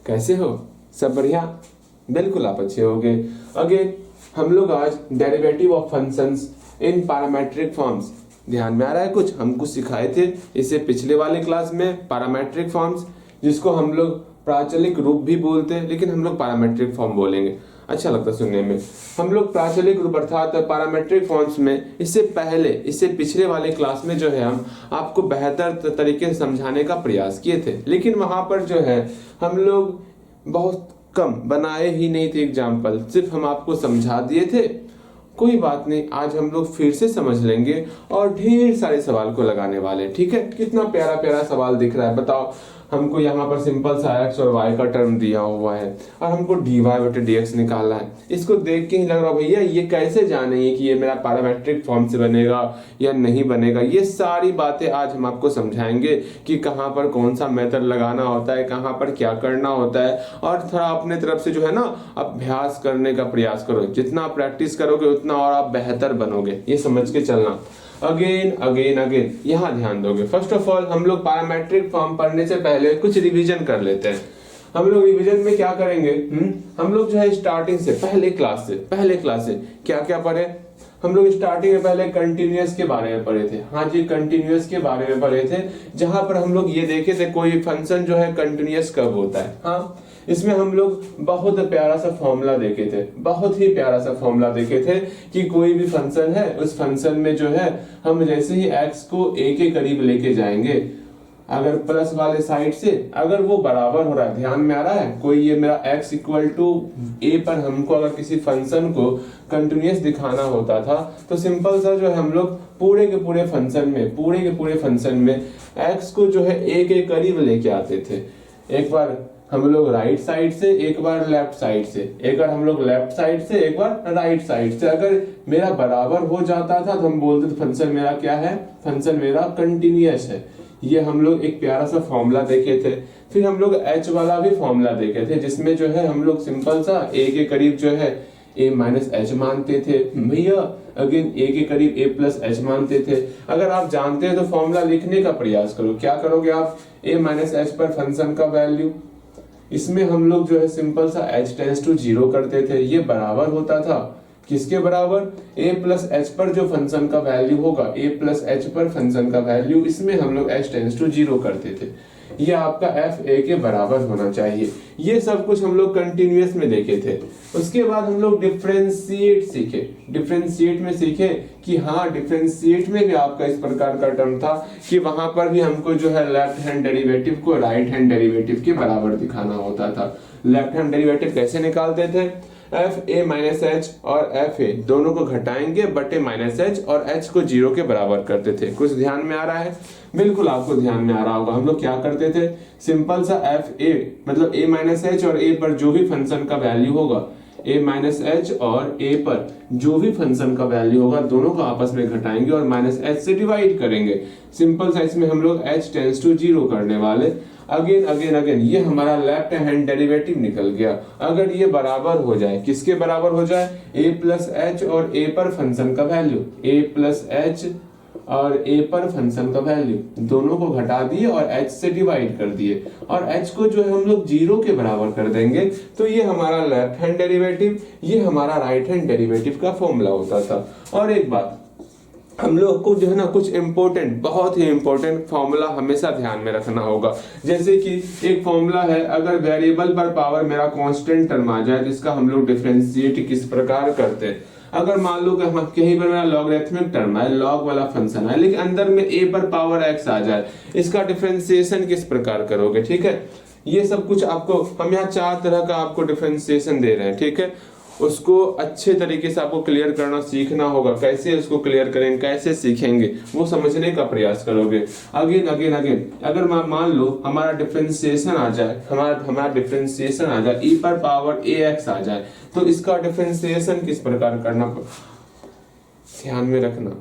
कैसे हो? सब बढ़िया? बिल्कुल आप अच्छे होगे। अगेन हम लोग आज derivative of functions in parametric forms, ध्यान में आ रहा है कुछ? हम कुछ सिखाए थे इससे पिछले वाले क्लास में, पैरामेट्रिक फॉर्म्स, जिसको हम लोग प्राचलिक रूप भी बोलते हैं, लेकिन हम लोग पैरामेट्रिक फॉर्म बोलेंगे, अच्छा लगता है सुनने में। हम लोग प्राचलिक रूप अर्थात पैरामेट्रिक फॉर्म्स में इससे पिछले वाले क्लास में जो है हम आपको बेहतर तरीके से समझाने का प्रयास किए थे, लेकिन वहां पर जो है हम लोग बहुत कम बनाए ही नहीं थे एग्जाम्पल, सिर्फ हम आपको समझा दिए थे। कोई बात नहीं, आज हम लोग फिर से समझ लेंगे और ढेर सारे सवाल को लगाने वाले। ठीक है, कितना प्यारा प्यारा सवाल दिख रहा है, बताओ। हमको यहाँ पर सिंपल सा x और y का टर्म दिया हुआ है और हमको dy बटे dx निकालना है। इसको देख के ही लग रहा भैया ये कैसे जानेंगे कि ये मेरा पैरामेट्रिक फॉर्म से बनेगा या नहीं बनेगा। ये सारी बातें आज हम आपको समझाएंगे कि कहाँ पर कौन सा मेथड लगाना होता है, कहाँ पर क्या करना होता है, और थोड़ा अपने तरफ से जो है ना अभ्यास करने का प्रयास करो। जितना प्रैक्टिस करोगे उतना और आप बेहतर बनोगे, ये समझ के चलना। अगेन अगेन अगेन यहाँ ध्यान दोगे। फर्स्ट ऑफ ऑल हम लोग पैरामेट्रिक फॉर्म पढ़ने से पहले कुछ रिवीजन कर लेते हैं। हम लोग रिवीजन में क्या करेंगे, हम लोग जो है स्टार्टिंग से पहले क्लास से क्या क्या पढ़े। हम लोग स्टार्टिंग में पहले कंटिन्यूअस के बारे में पढ़े थे। हाँ जी, कंटिन्यूअस के बारे में पढ़े थे, जहां पर हम लोग ये देखे थे कोई फंक्शन जो है कंटिन्यूअस कब होता है। हाँ, इसमें हम लोग बहुत प्यारा सा फॉर्मूला देखे थे, बहुत ही प्यारा सा फॉर्मूला देखे थे कि कोई भी फंक्शन है, उस फंक्शन में जो है हम जैसे ही x को a के करीब लेके जाएंगे, अगर प्लस वाले साइड से अगर वो बराबर हो रहा है, ध्यान में आ रहा है, कोई ये मेरा x इक्वल टू a पर हमको अगर किसी फंक्शन को कंटिन्यूअस दिखाना होता था तो सिंपल सा जो है हम लोग पूरे के पूरे फंक्शन में x को जो है a के करीब लेके आते थे। एक बार हम लोग राइट साइड से, एक बार लेफ्ट साइड से, एक बार हम लोग लेफ्ट साइड से, एक बार राइट साइड से। अगर मेरा बराबर हो जाता था तो हम बोलते थे फंक्शन मेरा क्या है, फंक्शन मेरा कंटिन्यूअस है। ये हम लोग एक प्यारा सा फॉर्मूला देखे थे। फिर हम लोग h वाला भी फॉर्मूला देखे थे, जिसमें जो है हम लोग सिंपल सा a के करीब जो है a माइनस एच मानते थे भैया। अगेन a के करीब a प्लस एच मानते थे। अगर आप जानते हैं तो फॉर्मूला लिखने का प्रयास करो। क्या करोगे आप, a माइनस एच पर फंक्शन का वैल्यू, इसमें हम लोग जो है सिंपल सा h टेंस टू 0 करते थे। ये बराबर होता था किसके बराबर, a प्लस एच पर जो फंक्शन का वैल्यू होगा, a प्लस एच पर फंक्शन का वैल्यू, इसमें हम लोग h टेंस टू 0 करते थे। ये आपका f a के बराबर होना चाहिए। ये सब कुछ हम लोग कंटिन्यूअस में देखे थे। उसके बाद हम लोग डिफरेंशिएट सीखे। डिफरेंशिएट में सीखे कि हाँ, डिफरेंशिएट में भी आपका इस प्रकार का टर्म था कि वहां पर भी हमको जो है लेफ्ट हैंड डेरिवेटिव को राइट हैंड डेरिवेटिव के बराबर दिखाना होता था। लेफ्ट हैंड डेरिवेटिव कैसे निकालते थे, एफ ए माइनस एच और एफ ए दोनों को घटाएंगे बटे माइनस एच और एच को 0 के बराबर करते थे। कुछ ध्यान में आ रहा है? बिल्कुल आपको ध्यान में आ रहा होगा। हम लोग क्या करते थे, सिंपल सा एफ ए मतलब ए माइनस एच और ए पर जो भी फंक्शन का वैल्यू होगा, ए माइनस एच और ए पर जो भी फंक्शन का वैल्यू होगा, दोनों को आपस में घटाएंगे और माइनस एच से डिवाइड करेंगे। सिंपल सा इसमें हम लोग h टेंस टू 0 करने वाले। अगेन अगेन अगेन ये हमारा लेफ्ट हैंड डेरिवेटिव निकल गया। अगर ये बराबर हो जाए, किसके बराबर हो जाए, a प्लस एच और a पर फंक्शन का वैल्यू, a प्लस एच और a पर फंक्शन का वैल्यू, दोनों को घटा दिए और h से डिवाइड कर दिए और h को जो है हम लोग 0 के बराबर कर देंगे। तो ये हमारा लेफ्ट हैंड डेरिवेटिव, ये हमारा राइट हैंड डेरिवेटिव का फॉर्मूला होता था। और एक बात, हम लोग को जो है ना कुछ इंपॉर्टेंट, बहुत ही इंपॉर्टेंट फॉर्मूला हमेशा ध्यान में रखना होगा। जैसे कि एक फॉर्मूला है, अगर वेरिएबल पर पावर मेरा कांस्टेंट टर्म आ जाए, जिसका हम लोग डिफरेंशिएट किस प्रकार करते हैं। अगर मान लो कि कहीं पर मेरा लॉगरिथमिक टर्म है, लॉग वाला फंक्शन है, लेकिन अंदर में a पर पावर x आ जाए, इसका डिफरेंशिएशन किस प्रकार करोगे। ठीक है, ये सब कुछ आपको, हम यहाँ 4 तरह का आपको डिफरेंशिएशन दे रहे हैं। ठीक है, उसको अच्छे तरीके से आपको क्लियर करना सीखना होगा। कैसे उसको क्लियर करेंगे, कैसे सीखेंगे, वो समझने का प्रयास करोगे। अगेन अगेन अगेन अगर मान लो हमारा डिफरेंशिएशन आ जाए, हमारा डिफरेंशिएशन आ जाए, e पर पावर ax आ जाए, तो इसका डिफरेंशिएशन किस प्रकार करना, ध्यान में रखना।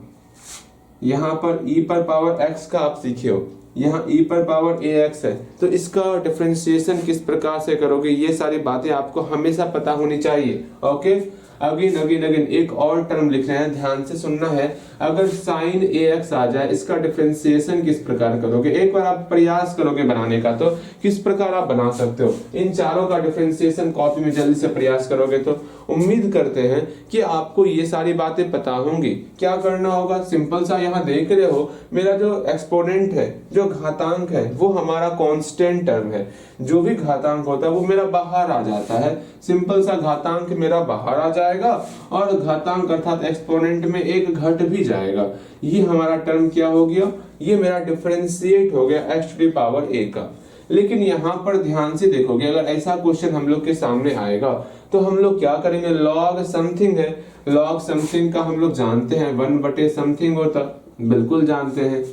यहाँ पर e पर पावर x का आप सीखे हो, यहाँ e पर पावर ax है, तो इसका डिफरेंशिएशन किस प्रकार से करोगे, ये सारी बातें आपको हमेशा पता होनी चाहिए। ओके, अगेन अगेन अगेन एक और टर्म लिख रहे हैं, ध्यान से सुनना है। अगर साइन ax आ जाए, इसका डिफरेंशिएशन किस प्रकार करोगे? एक बार आप प्रयास करोगे बनाने का तो किस प्रकार आप बना सकते हो। इन चारों का डिफरेंशिएशन कॉपी में जल्दी से प्रयास करोगे तो उम्मीद करते हैं कि आपको ये सारी बातें पता होंगी। क्या करना होगा, सिंपल सा यहाँ देख रहे हो मेरा जो एक्सपोनेंट है, जो घातांक है, वो हमारा कांस्टेंट टर्म है। जो भी घातांक होता है वो मेरा बाहर आ जाता है। सिंपल सा घातांक मेरा बाहर आ जाएगा और घातांक अर्थात एक्सपोनेंट में एक घट भी जाएगा। ये हमारा टर्म क्या हो गया, ये मेरा डिफरेंशिएट हो गया x to the power a का। लेकिन यहाँ पर ध्यान से देखोगे, अगर ऐसा क्वेश्चन हम लोग के सामने आएगा तो हम लोग क्या करेंगे, लॉग समथिंग है, लॉग समथिंग का हम लोग जानते हैं 1 समथिंग होता, बिल्कुल जानते हैं।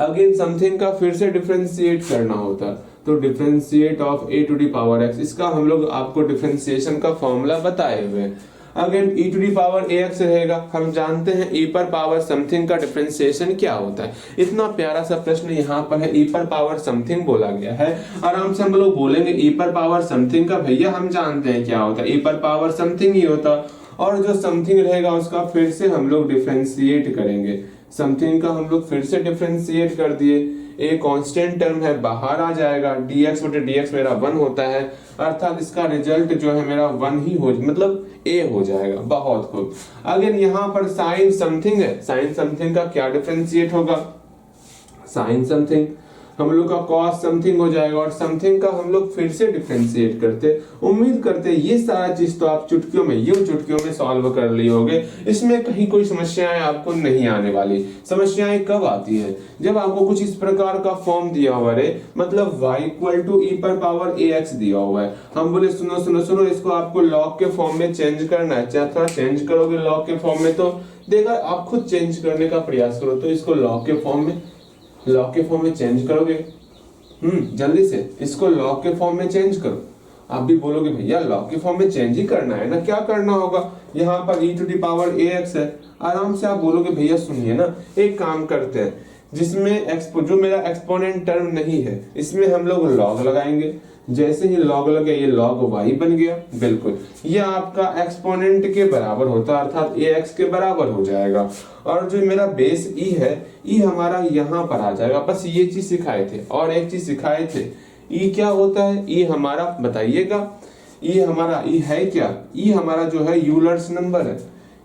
अगेन समथिंग का फिर से डिफरेंशिएट करना होता, तो differentiate of a to the power x, इसका हम लोग आपको डिफरेंशिएशन का फॉर्मूला बताए हुए हैं। Again e to the power ax रहेगा, हम जानते हैं e पर पावर समथिंग का डिफरेंशिएशन क्या होता है। इतना प्यारा सा प्रश्न यहाँ पर है, e पर पावर समथिंग बोला गया है। आराम से हम लोग बोलेंगे e पर पावर समथिंग का भैया हम जानते हैं क्या होता है, e पर पावर समथिंग ही होता, और जो समथिंग रहेगा उसका फिर से हम लोग डिफरेंशिएट करेंगे। समथिंग का हम लोग फिर से डिफरेंशिएट कर दिए, एक कांस्टेंट टर्म है बाहर आ जाएगा, dx बटे dx मेरा 1 होता है, अर्थात इसका रिजल्ट जो है मेरा 1 ही हो, मतलब a हो जाएगा। बहुत खूब। अगेन यहाँ पर साइन समथिंग है, साइन समथिंग का क्या डिफरेंशिएट होगा, साइन समथिंग हम लोग का कॉस समथिंग हो जाएगा, और समथिंग का हम लोग फिर से डिफरेंशिएट करते। उम्मीद करते ये सारा चीज तो आप चुटकियों में, यूं चुटकियों में सॉल्व कर लिए होगे। इसमें कहीं कोई समस्याएं आपको नहीं आने वाली। समस्याएं कब आती है, जब आपको कुछ इस प्रकार का फॉर्म दिया हुआ है, मतलब y इक्वल टू e पर पावर ax दिया हुआ है। हम बोले सुनो सुनो सुनो, इसको आपको लॉग के फॉर्म में चेंज करना है। चाहे थोड़ा चेंज करोगे लॉग के फॉर्म में तो देखा, आप खुद चेंज करने का प्रयास करो, तो इसको लॉग के फॉर्म में चेंज करोगे। जल्दी से इसको लॉग के फॉर्म में चेंज करो। आप भी बोलोगे भैया लॉग के फॉर्म में चेंज ही करना है ना, क्या करना होगा, यहाँ पर e to the power ax है। आराम से आप बोलोगे भैया सुनिए ना, एक काम करते हैं, जिसमें जो मेरा एक्सपोनेंट टर्म नहीं है इसमें हम लोग लॉग लगाएंगे। जैसे ही लॉग लगे ये लॉग y बन गया, बिल्कुल ये आपका एक्सपोनेंट के बराबर होता है, अर्थात ax के बराबर हो जाएगा। और जो मेरा बेस e है, e हमारा यहाँ पर आ जाएगा। बस ये चीज सिखाए थे, और एक चीज सिखाए थे, e क्या होता है, e हमारा बताइएगा, e हमारा e है क्या, e हमारा जो है यूलर्स नंबर है।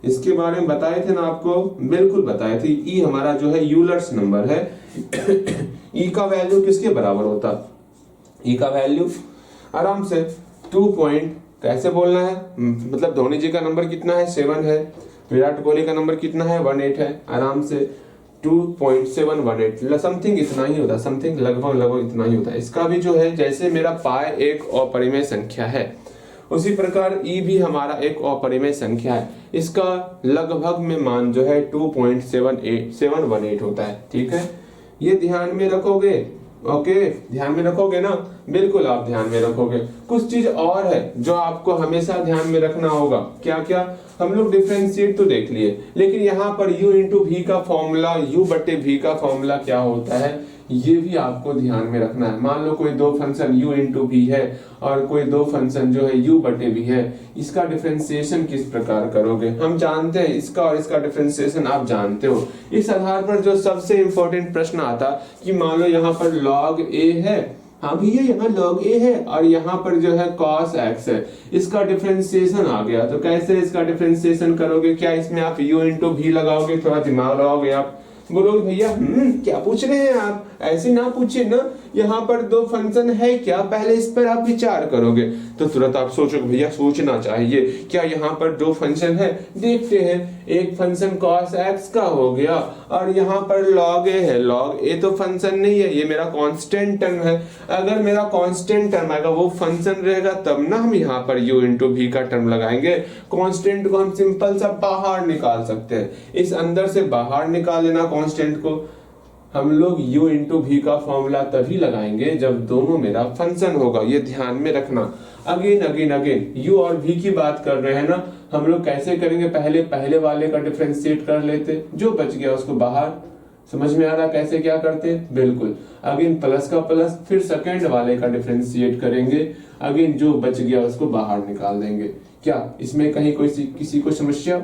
इसके बारे में बताए थे ना आपको, बिल्कुल बताए थे, e हमारा जो है यूलर्स नंबर है। e का वैल्यू किसके बराबर होता, e का वैल्यू आराम से 2 पॉइंट, कैसे बोलना है, मतलब धोनी जी का नंबर कितना है 7 है, विराट कोहली का नंबर कितना है 18 है, आराम से 2.718 समथिंग इतना ही होता, समथिंग लगभग इतना ही होता है। इसका भी जो है, जैसे मेरा पाई एक अपरिमेय संख्या है, उसी प्रकार e भी हमारा एक अपरिमेय संख्या है। इसका लगभग में मान जो है 2.718 होता है। ठीक है, ये ध्यान में रखोगे। ओके, ध्यान में रखोगे ना, बिल्कुल आप ध्यान में रखोगे। कुछ चीज और है जो आपको हमेशा ध्यान में रखना होगा। क्या क्या, हम लोग डिफरेंशिएट तो देख लिए, लेकिन यहाँ पर u इंटू v का फॉर्मूला, u बटे v का फॉर्मूला क्या होता है, ये भी आपको ध्यान में रखना है। मान लो कोई दो फंक्शन u इंटू v है और कोई दो फंक्शन जो है u बटे v है, इसका डिफरेंशिएशन किस प्रकार करोगे, हम जानते हैं इसका और इसका डिफरेंशिएशन आप जानते हो। इस आधार पर जो सबसे इंपॉर्टेंट प्रश्न आता कि मान लो यहाँ पर log a है, हाँ भैया यहाँ log a है, और यहाँ पर जो है cos x है, इसका डिफरेंशिएशन आ गया, तो कैसे इसका डिफरेंशिएशन करोगे, क्या इसमें आप u इंटू v लगाओगे, थोड़ा दिमाग लगाओगे, आप बोलोगे भैया क्या पूछ रहे हैं आप, ऐसे ना पूछिए ना, यहाँ पर दो फंक्शन है क्या, पहले इस पर आप विचार करोगे। तो तुरंत आप सोचोगे भैया सोचना चाहिए, क्या यहाँ पर दो फंक्शन है, देखते हैं। एक फंक्शन cos x का हो गया, और यहाँ पर log a है। log a तो फंक्शन नहीं है, ये मेरा कांस्टेंट टर्म है। अगर मेरा कांस्टेंट टर्म आएगा, वो फंक्शन रहेगा, तब ना हम यहाँ पर u इंटू v का टर्म लगाएंगे। कांस्टेंट को हम सिंपल सा बाहर निकाल सकते हैं, इस अंदर से बाहर निकाल लेना कांस्टेंट को। हम लोग u इंटू v का फॉर्मूला तभी लगाएंगे जब दोनों मेरा फंक्शन होगा, ये ध्यान में रखना। अगेन अगेन अगेन u और v की बात कर रहे हैं ना, हम लोग कैसे करेंगे, पहले वाले का डिफरेंशिएट कर लेते, जो बच गया उसको बाहर, समझ में आ रहा कैसे क्या करते हैं? बिल्कुल। अगेन प्लस का प्लस, फिर सेकंड वाले का डिफरेंशिएट करेंगे, अगेन जो बच गया उसको बाहर निकाल देंगे। क्या इसमें कहीं कोई किसी को समस्या?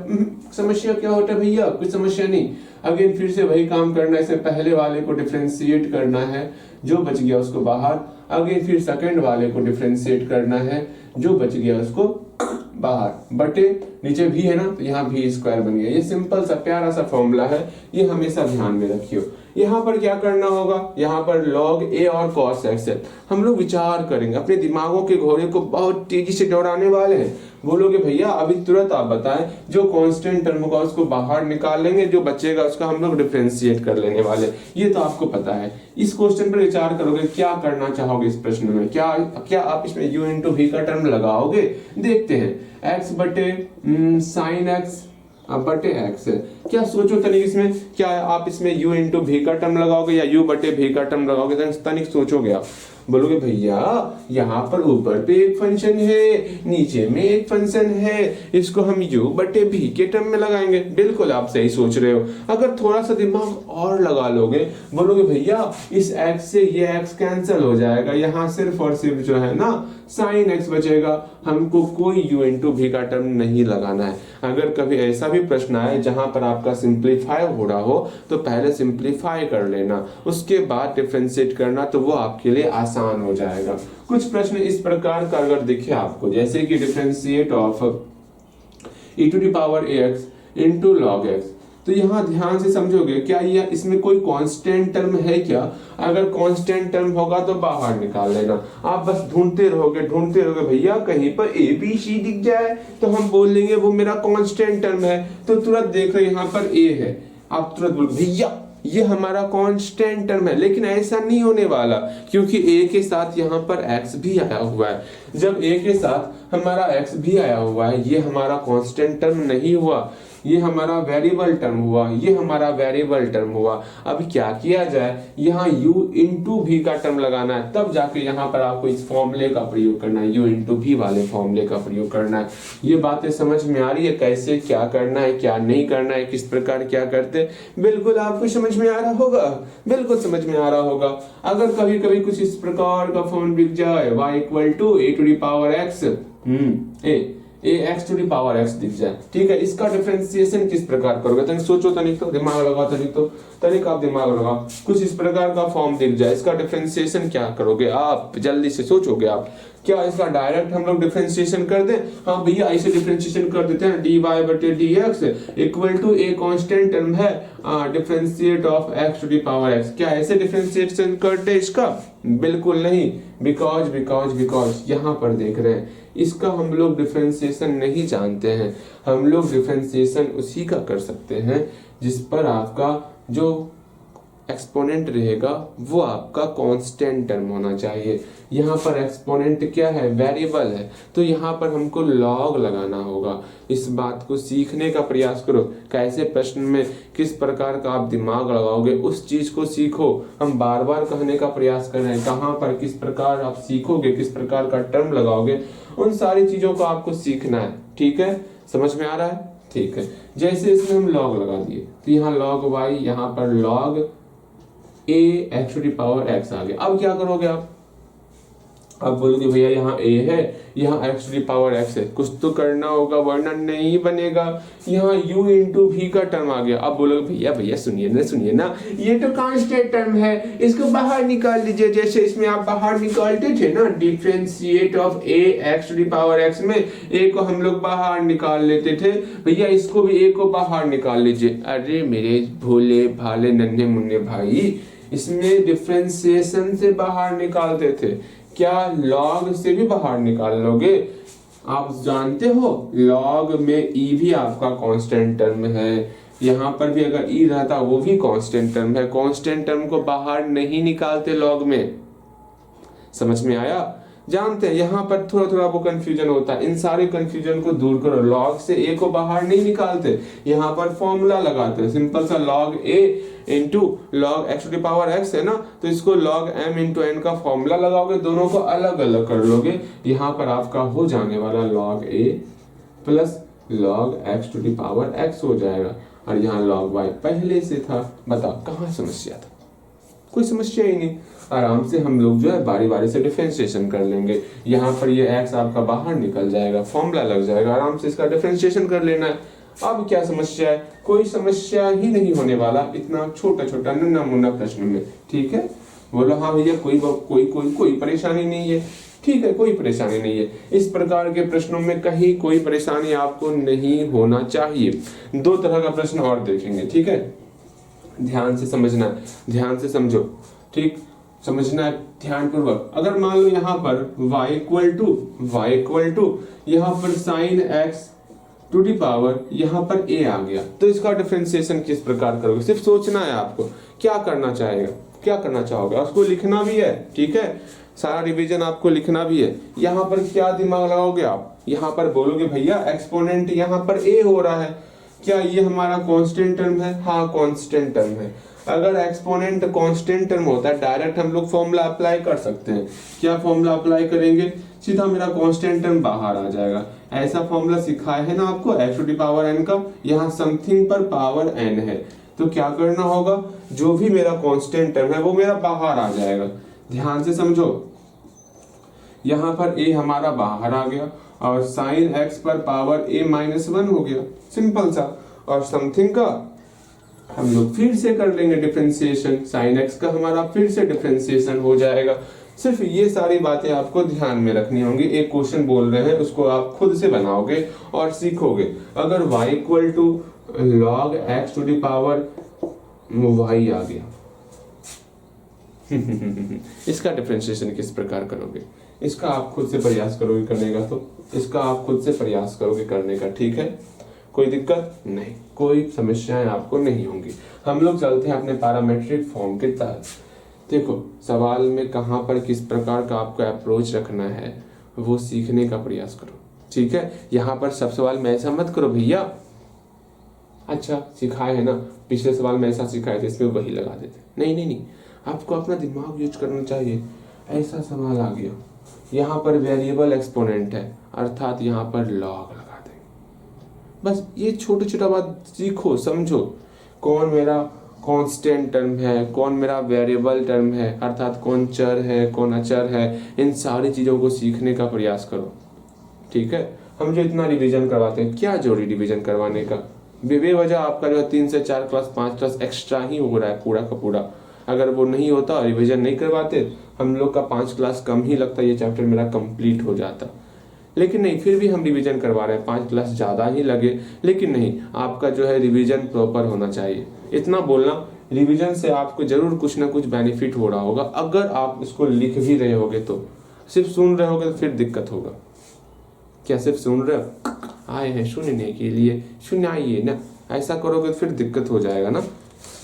समस्या क्या होता है भैया? कोई समस्या नहीं। अगेन फिर से वही काम करना है, इससे पहले वाले को डिफरेंशिएट करना है, जो बच गया उसको बाहर, अगेन फिर सेकंड वाले को डिफरेंशिएट करना है, जो बच गया उसको बाहर, बटे नीचे भी है ना, तो यहाँ भी स्क्वायर बन गया। ये सिंपल सा प्यारा सा फॉर्मूला है, ये हमेशा ध्यान में रखियो। यहाँ पर क्या करना होगा, यहाँ पर log a और cos x है। हम लोग विचार करेंगे, अपने दिमागों के घोड़े को बहुत तेजी से दौड़ाने वाले हैं। बोलोगे भैया अभी तुरंत आप बताएं, जो कांस्टेंट टर्म होगा उसको बाहर निकाल लेंगे, जो बचेगा उसका हम लोग डिफरेंशिएट कर लेने वाले, ये तो आपको पता है। इस क्वेश्चन पर विचार करोगे, क्या करना चाहोगे इस प्रश्न में? क्या आप इसमें u इंटू v का टर्म लगाओगे? देखते हैं। x बटे साइन x बटे x है। क्या सोचो तनिक इसमें, क्या आप इसमें u इंटू v का टर्म लगाओगे या u बटे v का टर्म लगाओगे? तनिक सोचोगे आप। बोलोगे भैया यहाँ पर ऊपर पे एक फंक्शन है, नीचे में एक फंक्शन है, इसको हम u बटे v के टर्म में लगाएंगे। बिल्कुल आप सही सोच रहे हो। अगर थोड़ा सा दिमाग और लगा लोगे, बोलोगे भैया इस x से ये x कैंसिल हो जाएगा, यहाँ सिर्फ और सिर्फ जो है ना साइन x बचेगा, हमको कोई u इंटू v का टर्म नहीं लगाना है। अगर कभी ऐसा भी प्रश्न आए जहां पर आपका सिंप्लीफाई हो रहा हो, तो पहले सिंप्लीफाई कर लेना, उसके बाद डिफरेंशिएट करना, तो वो आपके लिए आसान हो जाएगा। कुछ प्रश्न इस प्रकार का अगर दिखे आपको, जैसे कि differentiate of e to the power ax इनटू log x, तो यहाँ ध्यान से समझोगे, क्या ये इसमें कोई कांस्टेंट टर्म है क्या? अगर कांस्टेंट टर्म होगा तो बाहर निकाल लेना। आप बस ढूंढते रहोगे भैया कहीं पर ए बी सी दिख जाए तो हम बोल लेंगे वो मेरा कांस्टेंट टर्म है, तो तुरंत देख रहे यहाँ पर ए है, आप तुरंत बोल भैया ये हमारा कांस्टेंट टर्म है। लेकिन ऐसा नहीं होने वाला, क्योंकि a के साथ यहाँ पर x भी आया हुआ है। जब a के साथ हमारा x भी आया हुआ है, ये हमारा कांस्टेंट टर्म नहीं हुआ, ये हमारा वेरिएबल टर्म हुआ, ये हमारा वेरिएबल टर्म हुआ। अब क्या किया जाए, यहाँ u इंटू v का टर्म लगाना है, तब जाके यहाँ पर आपको इस फॉर्मूले का प्रयोग करना है, u इंटू v वाले फॉर्मूले का प्रयोग करना है। ये बातें समझ में आ रही है, कैसे क्या करना है, क्या नहीं करना है, किस प्रकार क्या करते? बिल्कुल आपको समझ में आ रहा होगा, बिल्कुल समझ में आ रहा होगा। अगर कभी कभी कुछ इस प्रकार का फॉर्म दिख जाए, y equal to a to the power x x to the power x दिख जाए, ठीक है, इसका डिफरेंशिएशन किस प्रकार करोगे? तनिक सोचो, तनिक तो दिमाग लगाओ, तनिक आप दिमाग लगाओ। कुछ इस प्रकार का फॉर्म दिख जाए, इसका डिफरेंशिएशन क्या करोगे आप? जल्दी से सोचोगे आप। क्या इसका डायरेक्ट हम लोग डिफरेंशिएशन कर दें? हाँ भैया ऐसे डिफरेंशिएशन कर देते हैं, dy बटे dx equal to a constant term है differentiate of x to the power x। क्या ऐसे डिफरेंशिएशन करते इसका? बिल्कुल नहीं, बिकॉज यहाँ पर देख रहे हैं, इसका हम लोग डिफरेंशिएशन नहीं जानते हैं। हम लोग डिफरेंशिएशन उसी का कर सकते हैं जिस पर आपका जो एक्सपोनेंट रहेगा वो आपका कांस्टेंट टर्म होना चाहिए। यहाँ पर एक्सपोनेंट क्या है? वेरिएबल है, तो यहाँ पर हमको लॉग लगाना होगा। इस बात को सीखने का प्रयास करो, कैसे प्रश्न में किस प्रकार का आप दिमाग लगाओगे उस चीज को सीखो। हम बार बार कहने का प्रयास कर रहे हैं, कहाँ पर किस प्रकार आप सीखोगे, किस प्रकार का टर्म लगाओगे, उन सारी चीजों को आपको सीखना है। ठीक है, समझ में आ रहा है? ठीक है, जैसे इसमें हम लॉग लगा दिए, तो यहाँ लॉग y, यहाँ पर log a x to the power x आ गया। अब क्या करोगे आप? अब बोलोगे भैया यहाँ a है, यहाँ x to the power x है, कुछ तो करना होगा वरना नहीं बनेगा। यहाँ u इंटू v का टर्म आ गया। अब बोलोगे भैया सुनिए ना, ये तो कांस्टेंट टर्म है, इसको बाहर निकाल लीजिए। जैसे इसमें आप बाहर निकालते थे ना, differentiate of a x to the power x में a को हम लोग बाहर निकाल लेते थे, भैया इसको भी a को बाहर निकाल लीजिए। अरे मेरे भोले भाले नन्हे मुन्ने भाई, इसमें डिफरेंशिएशन से बाहर निकालते थे, क्या लॉग से भी बाहर निकाल लोगे? आप जानते हो लॉग में e भी आपका कांस्टेंट टर्म है, यहाँ पर भी अगर e रहता वो भी कांस्टेंट टर्म है। कांस्टेंट टर्म को बाहर नहीं निकालते लॉग में, समझ में आया? जानते हैं यहाँ पर थोड़ा थोड़ा वो कंफ्यूजन होता है, इन सारे कंफ्यूजन को दूर करो। लॉग से a को बाहर नहीं निकालते, यहाँ पर फॉर्मूला लगाते हैं, सिंपल सा log a into log x to the power x है ना, तो इसको लॉग m इंटू n का फॉर्मूला लगाओगे, दोनों को अलग अलग कर लोगे, यहाँ पर आपका हो जाने वाला log a plus log x to the power x हो जाएगा। और यहाँ log y पहले से था। बताओ कहाँ समस्या था? कोई समस्या ही नहीं। आराम से हम लोग जो है बारी बारी से डिफरेंशिएशन कर लेंगे। यहाँ पर ये x आपका बाहर निकल जाएगा, फॉर्मूला लग जाएगा, आराम से इसका डिफरेंशिएशन कर लेना है। अब क्या समस्या है? कोई समस्या ही नहीं होने वाला इतना छोटा छोटा नन्हा मुन्ना प्रश्न में। ठीक है, बोलो हाँ भैया कोई कोई कोई कोई परेशानी नहीं है। ठीक है, कोई परेशानी नहीं है। इस प्रकार के प्रश्नों में कहीं कोई परेशानी आपको नहीं होना चाहिए। दो तरह का प्रश्न और देखेंगे, ठीक है, ध्यान से समझना, ध्यान से समझो, ठीक, समझना ध्यान पूर्वक। अगर मान लो यहाँ पर y इक्वल टू यहाँ पर sine x to the power यहाँ पर a आ गया, तो इसका डिफरेंशिएशन किस प्रकार करोगे? सिर्फ सोचना है आपको, क्या करना चाहेगा, क्या करना चाहोगे, उसको लिखना भी है। ठीक है, सारा रिवीजन आपको लिखना भी है। यहाँ पर क्या दिमाग लगाओगे आप? यहाँ पर बोलोगे भैया एक्सपोनेंट यहाँ पर a हो रहा है, क्या ये हमारा कांस्टेंट टर्म है? हाँ कांस्टेंट टर्म है। अगर एक्सपोनेंट कांस्टेंट टर्म होता है डायरेक्ट हम लोग फॉर्मूला अप्लाई कर सकते हैं। क्या फॉर्मूला अप्लाई करेंगे? सीधा मेरा कांस्टेंट टर्म बाहर आ जाएगा। ऐसा फॉर्मूला सिखाया है ना आपको x to the power n का, यहाँ समथिंग पर पावर n है, तो क्या करना होगा, जो भी मेरा कांस्टेंट टर्म है वो मेरा बाहर आ जाएगा। ध्यान से समझो, यहाँ पर a हमारा बाहर आ गया और साइन x पर पावर a -1 हो गया, सिंपल सा। और समथिंग का हम लोग फिर से कर लेंगे डिफरेंशिएशन, साइन x का हमारा फिर से डिफरेंशिएशन हो जाएगा। सिर्फ ये सारी बातें आपको ध्यान में रखनी होंगी। एक क्वेश्चन बोल रहे हैं उसको आप खुद से बनाओगे और सीखोगे। अगर y equal to log x to the power y आ गया इसका डिफरेंशिएशन किस प्रकार करोगे? इसका आप खुद से प्रयास करोगे करने का, तो इसका आप खुद से प्रयास करोगे करने का। ठीक है, कोई दिक्कत नहीं, कोई समस्याएं आपको नहीं होंगी। हम लोग चलते हैं अपने पैरामेट्रिक फॉर्म के तहत। देखो सवाल में कहाँ पर किस प्रकार का आपको अप्रोच रखना है वो सीखने का प्रयास करो। ठीक है, यहाँ पर सब सवाल में ऐसा मत करो भैया, अच्छा सिखाए है ना, पिछले सवाल में ऐसा सिखाए थे इसमें वही लगा देते। नहीं नहीं नहीं, आपको अपना दिमाग यूज करना चाहिए। ऐसा सवाल आ गया, यहाँ पर वेरिएबल एक्सपोनेंट है अर्थात यहाँ पर लॉग लगा देंगे। बस ये छोटा छोटा बात सीखो, समझो, कौन मेरा कांस्टेंट टर्म है, कौन मेरा वेरिएबल टर्म है अर्थात कौन चर है कौन अचर है, इन सारी चीजों को सीखने का प्रयास करो। ठीक है, हम जो इतना रिवीजन करवाते हैं, क्या जरूरी रिवीजन करवाने का? बेवजह आपका जो 3 से 4 क्लास 5 क्लास एक्स्ट्रा ही हो रहा है पूरा का पूरा। अगर वो नहीं होता, रिवीजन नहीं करवाते, हम लोग का 5 क्लास कम ही लगता, ये चैप्टर मेरा कंप्लीट हो जाता। लेकिन नहीं, फिर भी हम रिवीजन करवा रहे हैं, 5 क्लास ज़्यादा ही लगे, लेकिन नहीं, आपका जो है रिवीजन प्रॉपर होना चाहिए। इतना बोलना, रिवीजन से आपको जरूर कुछ ना कुछ बेनिफिट हो रहा होगा। अगर आप इसको लिख भी रहे होगे तो, सिर्फ सुन रहे होगे तो फिर दिक्कत होगा। क्या सिर्फ सुन रहे हो, आए हैं सुनने के लिए, सुनाइए ना, ऐसा करोगे तो फिर दिक्कत हो जाएगा ना।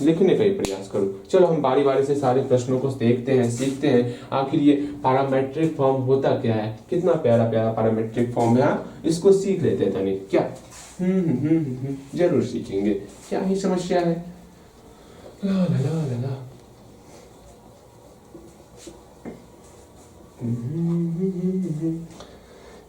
लिखने का ही प्रयास करो। चलो हम बारी बारी से सारे प्रश्नों को देखते हैं, सीखते हैं, आखिर ये पैरामेट्रिक फॉर्म होता क्या है। कितना प्यारा प्यारा पैरामेट्रिक फॉर्म है, इसको सीख लेते हैं तनिक। क्या जरूर सीखेंगे, क्या ही समस्या है। ला ला ला ला ला।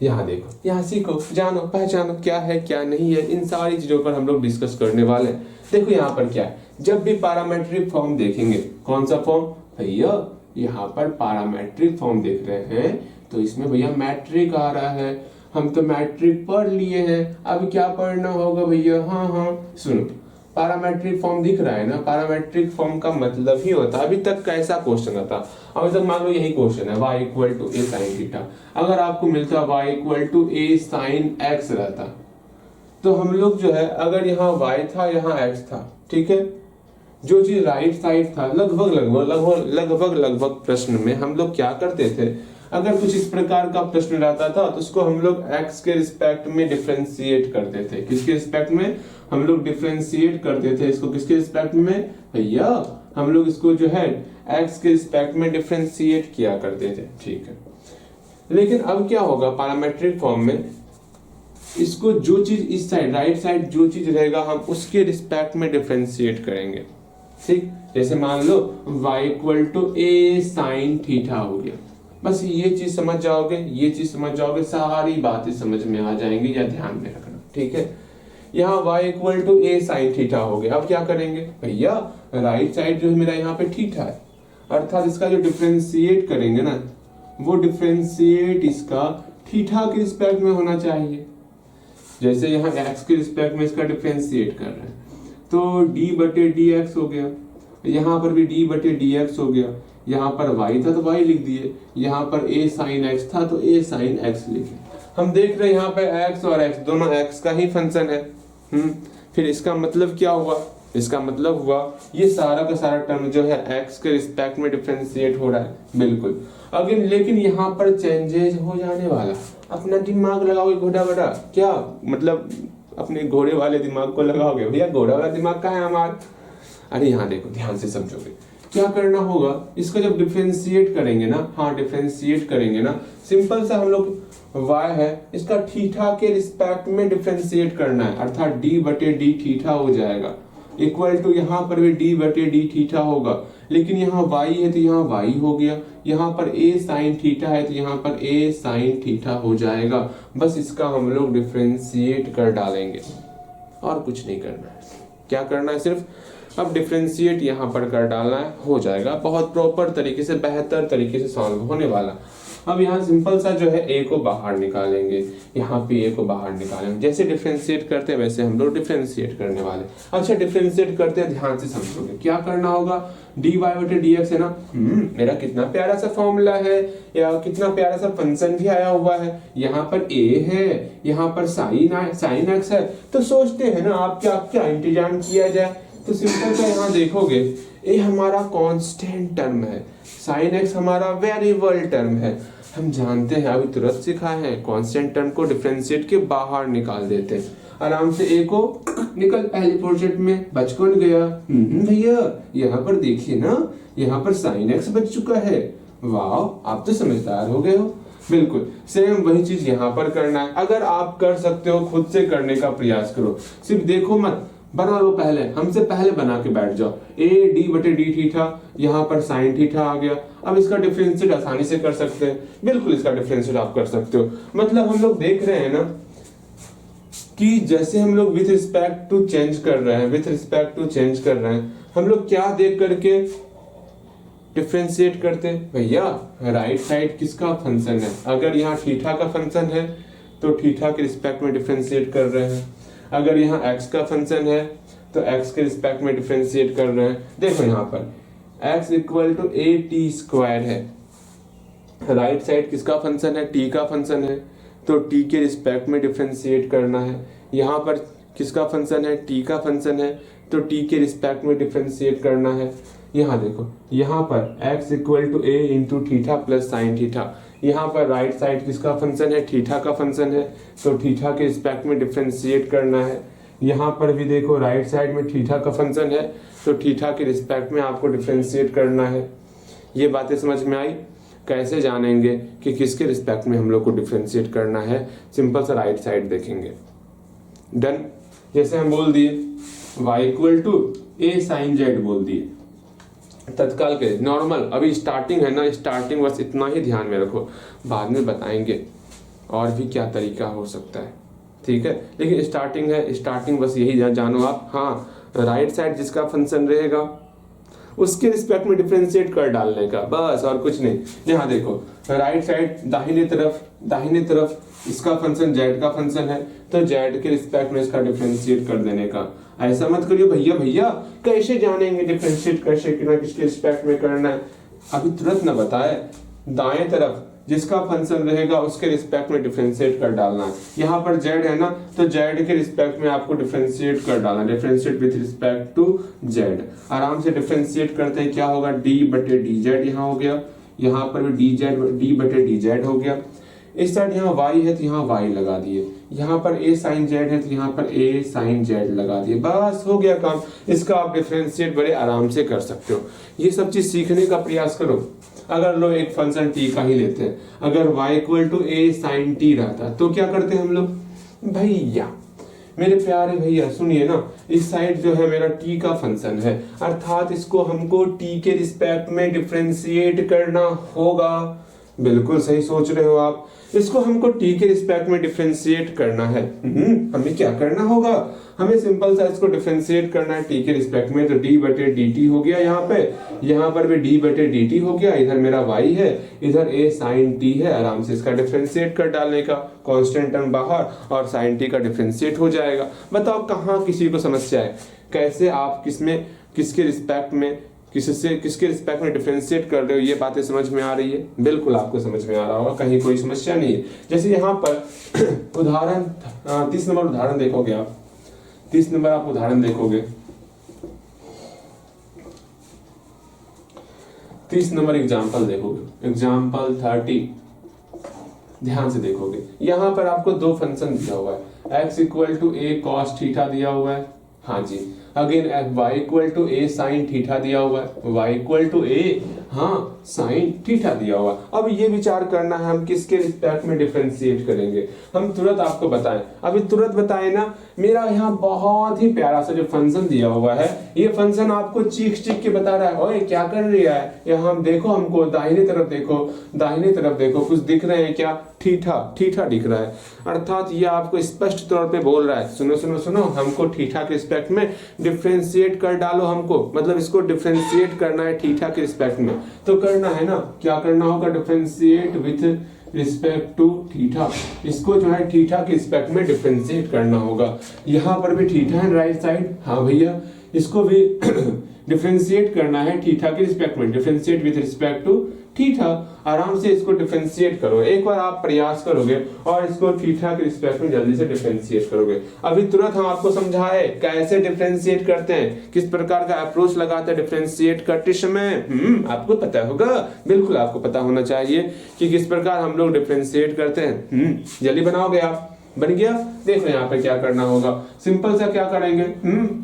यहाँ देखो, यहाँ सीखो, जानो, पहचानो क्या है क्या नहीं है, इन सारी चीजों पर हम लोग डिस्कस करने वाले हैं। देखो यहाँ पर क्या है, जब भी पैरामेट्रिक फॉर्म देखेंगे, कौन सा फॉर्म भैया, यहाँ पर पैरामेट्रिक फॉर्म देख रहे हैं तो इसमें भैया मैट्रिक आ रहा है। हम तो मैट्रिक पढ़ लिए हैं, अब क्या पढ़ना होगा भैया? हाँ हाँ सुनो, पैरामेट्रिक फॉर्म दिख रहा है ना, पैरामेट्रिक फॉर्म का मतलब ही होता है, अभी तक कैसा क्वेश्चन आता, अभी तक मान लो यही क्वेश्चन है, y equal to a sin theta. अगर आपको मिलता y equal to a sin x रहता, तो हम लोग जो है, अगर यहाँ y था यहाँ x था, ठीक है, जो चीज राइट साइड था, लगभग प्रश्न में हम लोग क्या करते थे, अगर कुछ इस प्रकार का प्रश्न रहता था तो उसको हम लोग x के रिस्पेक्ट में डिफरेंशिएट करते थे। किसके रिस्पेक्ट में? हम लोग डिफरेंशिएट करते थे इसको, किसके रिस्पेक्ट में भैया? हम लोग इसको जो है x के रिस्पेक्ट में डिफरेंशिएट किया करते थे। ठीक है, लेकिन अब क्या होगा पैरामेट्रिक फॉर्म में, इसको जो चीज इस साइड राइट साइड जो चीज रहेगा हम उसके रिस्पेक्ट में डिफरेंशिएट करेंगे। ठीक, जैसे मान लो y equal to a sin theta हो गया। बस ये चीज समझ जाओगे, ये चीज समझ जाओगे, सारी बातें समझ में आ जाएंगी, या ध्यान में रखना। ठीक है, यहाँ y equal to a sine theta हो गया। अब क्या करेंगे भैया, राइट साइड जो है मेरा यहाँ पे थीटा है, अर्थात इसका जो डिफरेंशिएट करेंगे ना, वो डिफरेंशिएट इसका थीटा के रिस्पेक्ट में होना चाहिए। जैसे यहाँ x के रिस्पेक्ट में इसका डिफरेंशिएट कर रहे हैं तो d बटे dx हो गया, यहाँ पर भी d बटे dx हो गया, यहाँ पर y था तो y लिख दिए, यहाँ पर a sin x था तो a sin x लिखे। हम देख रहे हैं यहाँ पे x और x दोनों x का ही फंक्शन है। फिर इसका मतलब क्या हुआ, इसका मतलब हुआ ये सारा का सारा टर्म जो है x के रिस्पेक्ट में डिफरेंशिएट हो रहा है, बिल्कुल। अगेन लेकिन यहाँ पर चेंजेस हो जाने वाला, अपना दिमाग लगाओगे घोड़ा बड़ा, क्या मतलब अपने घोड़े वाले दिमाग को लगाओगे, भैया घोड़ा वाला दिमाग कहाँ है हमारा। अरे यहाँ देखो, ध्यान से समझोगे क्या करना होगा, इसका जब डिफरेंशिएट करेंगे ना, हाँ डिफरेंशिएट करेंगे ना, सिंपल सा हम लोग y है इसका थीटा के रिस्पेक्ट में डिफरेंशिएट करना है, अर्थात d बटे d थीटा हो जाएगा, इक्वल टू यहाँ पर भी d बटे d थीटा होगा। लेकिन यहाँ y है तो यहाँ y हो गया, यहाँ पर a साइन थीटा है तो यहाँ पर a साइन थीटा हो जाएगा। बस इसका हम लोग डिफरेंशिएट कर डालेंगे और कुछ नहीं करना है। क्या करना है, सिर्फ अब डिफरेंशिएट यहाँ पर कर डालना है, हो जाएगा। बहुत प्रॉपर तरीके से, बेहतर तरीके से सॉल्व होने वाला। अब यहाँ सिंपल सा जो है a को बाहर निकालेंगे, यहाँ पे a को बाहर निकालेंगे। जैसे डिफरेंशिएट करते हैं वैसे हम लोग डिफरेंशिएट करने वाले। अच्छा डिफरेंशिएट करते हैं, ध्यान से समझोगे क्या करना होगा, dy बटे dx है ना, मेरा कितना प्यारा सा फॉर्मूला है, या कितना प्यारा सा फंक्शन भी आया हुआ है। यहाँ पर a है, यहाँ पर साइन x है, तो सोचते हैं ना आप क्या क्या इंतजाम किया जाए। तो सिंपल सा यहाँ देखोगे a हमारा कांस्टेंट टर्म है, साइन x हमारा वेरिएबल टर्म है। हम जानते हैं, अभी तुरंत सीखा है, कांस्टेंट टर्म को डिफरेंशिएट के बाहर निकाल देते हैं। आराम से a को निकल पहले प्रोजेक्ट में बच कौन गया, भैया यहाँ पर देखिए ना, यहाँ पर साइन x बच चुका है। वाह, आप तो समझदार हो गए हो। बिल्कुल सेम वही चीज यहाँ पर करना है। अगर आप कर सकते हो खुद से करने का प्रयास करो, सिर्फ देखो मत, बना लो पहले, हमसे पहले बना के बैठ जाओ। a d बटे d थीटा, यहाँ पर साइन थीटा आ गया। अब इसका डिफरेंशिएट आसानी से कर सकते हैं, बिल्कुल इसका डिफरेंशिएट आप कर सकते हो। मतलब हम लोग देख रहे हैं ना कि जैसे हम लोग विथ रिस्पेक्ट टू चेंज कर रहे हैं, हम लोग क्या देख करके डिफरेंशिएट करते हैं भैया, राइट साइड किसका फंक्शन है। अगर यहाँ थीटा का फंक्शन है तो थीटा के रिस्पेक्ट में डिफरेंशिएट कर रहे हैं, अगर यहाँ x का फंक्शन है तो x के रिस्पेक्ट में डिफरेंशिएट कर रहे हैं। देखो यहाँ पर x equal to a t square है, राइट साइड किसका फंक्शन है, t का फंक्शन है, तो t के रिस्पेक्ट में डिफरेंशिएट करना है। यहाँ पर किसका फंक्शन है, t का फंक्शन है, तो t के रिस्पेक्ट में डिफरेंशिएट करना है। यहाँ देखो, यहाँ पर x equal to a into theta plus sine theta, यहाँ पर राइट साइड किसका फंक्शन है, थीटा का फंक्शन है, तो थीटा के रिस्पेक्ट में डिफरेंशिएट करना है। यहाँ पर भी देखो राइट साइड में थीटा का फंक्शन है, तो थीटा के रिस्पेक्ट में आपको डिफरेंशिएट करना है। ये बातें समझ में आई। कैसे जानेंगे कि किसके रिस्पेक्ट में हम लोग को डिफरेंशिएट करना है, सिंपल सा राइट साइड देखेंगे। डन। जैसे हम बोल दिए y equal to a sine z बोल दिए, तत्काल के नॉर्मल। अभी स्टार्टिंग है ना, स्टार्टिंग बस इतना ही ध्यान में रखो, बाद में बताएंगे और भी क्या तरीका हो सकता है, ठीक है। लेकिन स्टार्टिंग है, स्टार्टिंग बस यही जानो आप। हाँ, राइट साइड जिसका फंक्शन रहेगा उसके रिस्पेक्ट में डिफरेंशिएट कर डालने का, बस और कुछ नहीं। यहाँ देखो राइट साइड दाहिने तरफ इसका फंक्शन z का फंक्शन है, तो z के रिस्पेक्ट में इसका डिफरेंशिएट कर देने का। ऐसा मत करियो भैया कैसे जानेंगे डिफरेंशिएट कैसे करना, किसके रिस्पेक्ट में करना है, अभी तुरंत न बताए। दाएं तरफ जिसका फंक्शन रहेगा उसके रिस्पेक्ट में डिफरेंशिएट कर डालना है। यहाँ पर z है ना, तो z के रिस्पेक्ट में आपको डिफरेंशिएट कर डालना, differentiate with respect to z। आराम से डिफरेंशिएट करते हैं, क्या होगा, d बटे dz यहाँ हो गया, यहाँ पर भी d बटे dz हो गया। इस साइड यहाँ y है तो यहाँ y लगा दिए, यहाँ पर a साइन z है तो यहाँ पर a साइन z लगा दिए, बस हो गया काम। इसका आप डिफरेंशिएट बड़े आराम से कर सकते हो। ये सब चीज सीखने का प्रयास करो। अगर लोग एक फंक्शन t का ही लेते हैं, अगर y equal to a sine t रहता तो क्या करते हम लोग, भैया मेरे प्यारे भैया सुनिए ना, इस साइड जो है मेरा t का फंक्शन है, अर्थात इसको हमको t के रिस्पेक्ट में डिफरेंशिएट करना होगा। बिल्कुल सही सोच रहे हो आप। इसको हमको टी के रिस्पेक्ट में डिफरेंशिएट करना है। हमें क्या करना होगा, हमें सिंपल सा इसको डिफरेंशिएट करना है टी के रिस्पेक्ट में। तो डी बटे डी टी हो गया यहाँ पे, यहाँ पर भी डी बटे डी टी हो गया। इधर मेरा y है, इधर a साइन टी है। आराम से इसका डिफरेंशिएट कर डालने का, कांस्टेंट टर्म बाहर और साइन टी का डिफरेंशिएट हो जाएगा। बताओ कहाँ किसी को समस्या है, कैसे आप किसमें किसके रिस्पेक्ट में किसके रिस्पेक्ट में डिफरेंशिएट कर रहे हो, ये बातें समझ में आ रही है? बिल्कुल आपको समझ में आ रहा होगा, कहीं कोई समस्या नहीं है। जैसे यहाँ पर उदाहरण 30 नंबर उदाहरण देखोगे आप, 30 नंबर आप उदाहरण देखोगे, 30 नंबर एग्जाम्पल देखोगे, एग्जाम्पल 30 ध्यान से देखोगे। यहाँ पर आपको दो फंक्शन दिया हुआ है, x equal to a cos theta दिया हुआ है, हाँ जी। Again y equal to a sine theta दिया हुआ है, y इक्वल टू a हाँ साइन थीटा दिया हुआ। अब ये विचार करना है हम किसके रिस्पेक्ट में डिफरेंशिएट करेंगे। हम तुरंत आपको बताएं, अभी तुरंत बताएं ना। मेरा यहाँ बहुत ही प्यारा सा जो फंक्शन दिया हुआ है, ये फंक्शन आपको चीख के बता रहा है, ओए क्या कर रहा है। यहाँ देखो, हमको दाहिने तरफ देखो, दाहिने तरफ देखो, कुछ दिख रहे हैं क्या? थीटा, थीटा दिख रहा है। अर्थात ये आपको स्पष्ट तौर पे बोल रहा है, सुनो सुनो सुनो, हमको थीटा के रिस्पेक्ट में डिफरेंशिएट कर डालो। हमको मतलब इसको डिफरेंशिएट करना है थीटा के रिस्पेक्ट में, तो करना है ना, क्या करना होगा? Differentiate with respect to theta. इसको जो है थीटा के रिस्पेक्ट में डिफरेंशिएट करना होगा। यहाँ पर भी थीटा है राइट साइड, हाँ भैया, इसको भी डिफरेंशिएट करना है थीटा के रिस्पेक्ट में, differentiate with respect to theta. आराम से इसको डिफरेंशिएट करो, एक बार आप प्रयास करोगे और इसको थीटा के रिस्पेक्ट में जल्दी से डिफरेंशिएट करोगे। अभी तुरंत हम आपको समझाए कैसे डिफरेंशिएट करते हैं, किस प्रकार का अप्रोच लगाते हैं डिफरेंशिएट करते समय। आपको पता होगा, बिल्कुल आपको पता होना चाहिए कि किस प्रकार हम लोग डिफरेंशिएट करते हैं। जल्दी बनाओगे आप, बन गया। देखो यहाँ पे क्या करना होगा, सिंपल सा क्या करेंगे,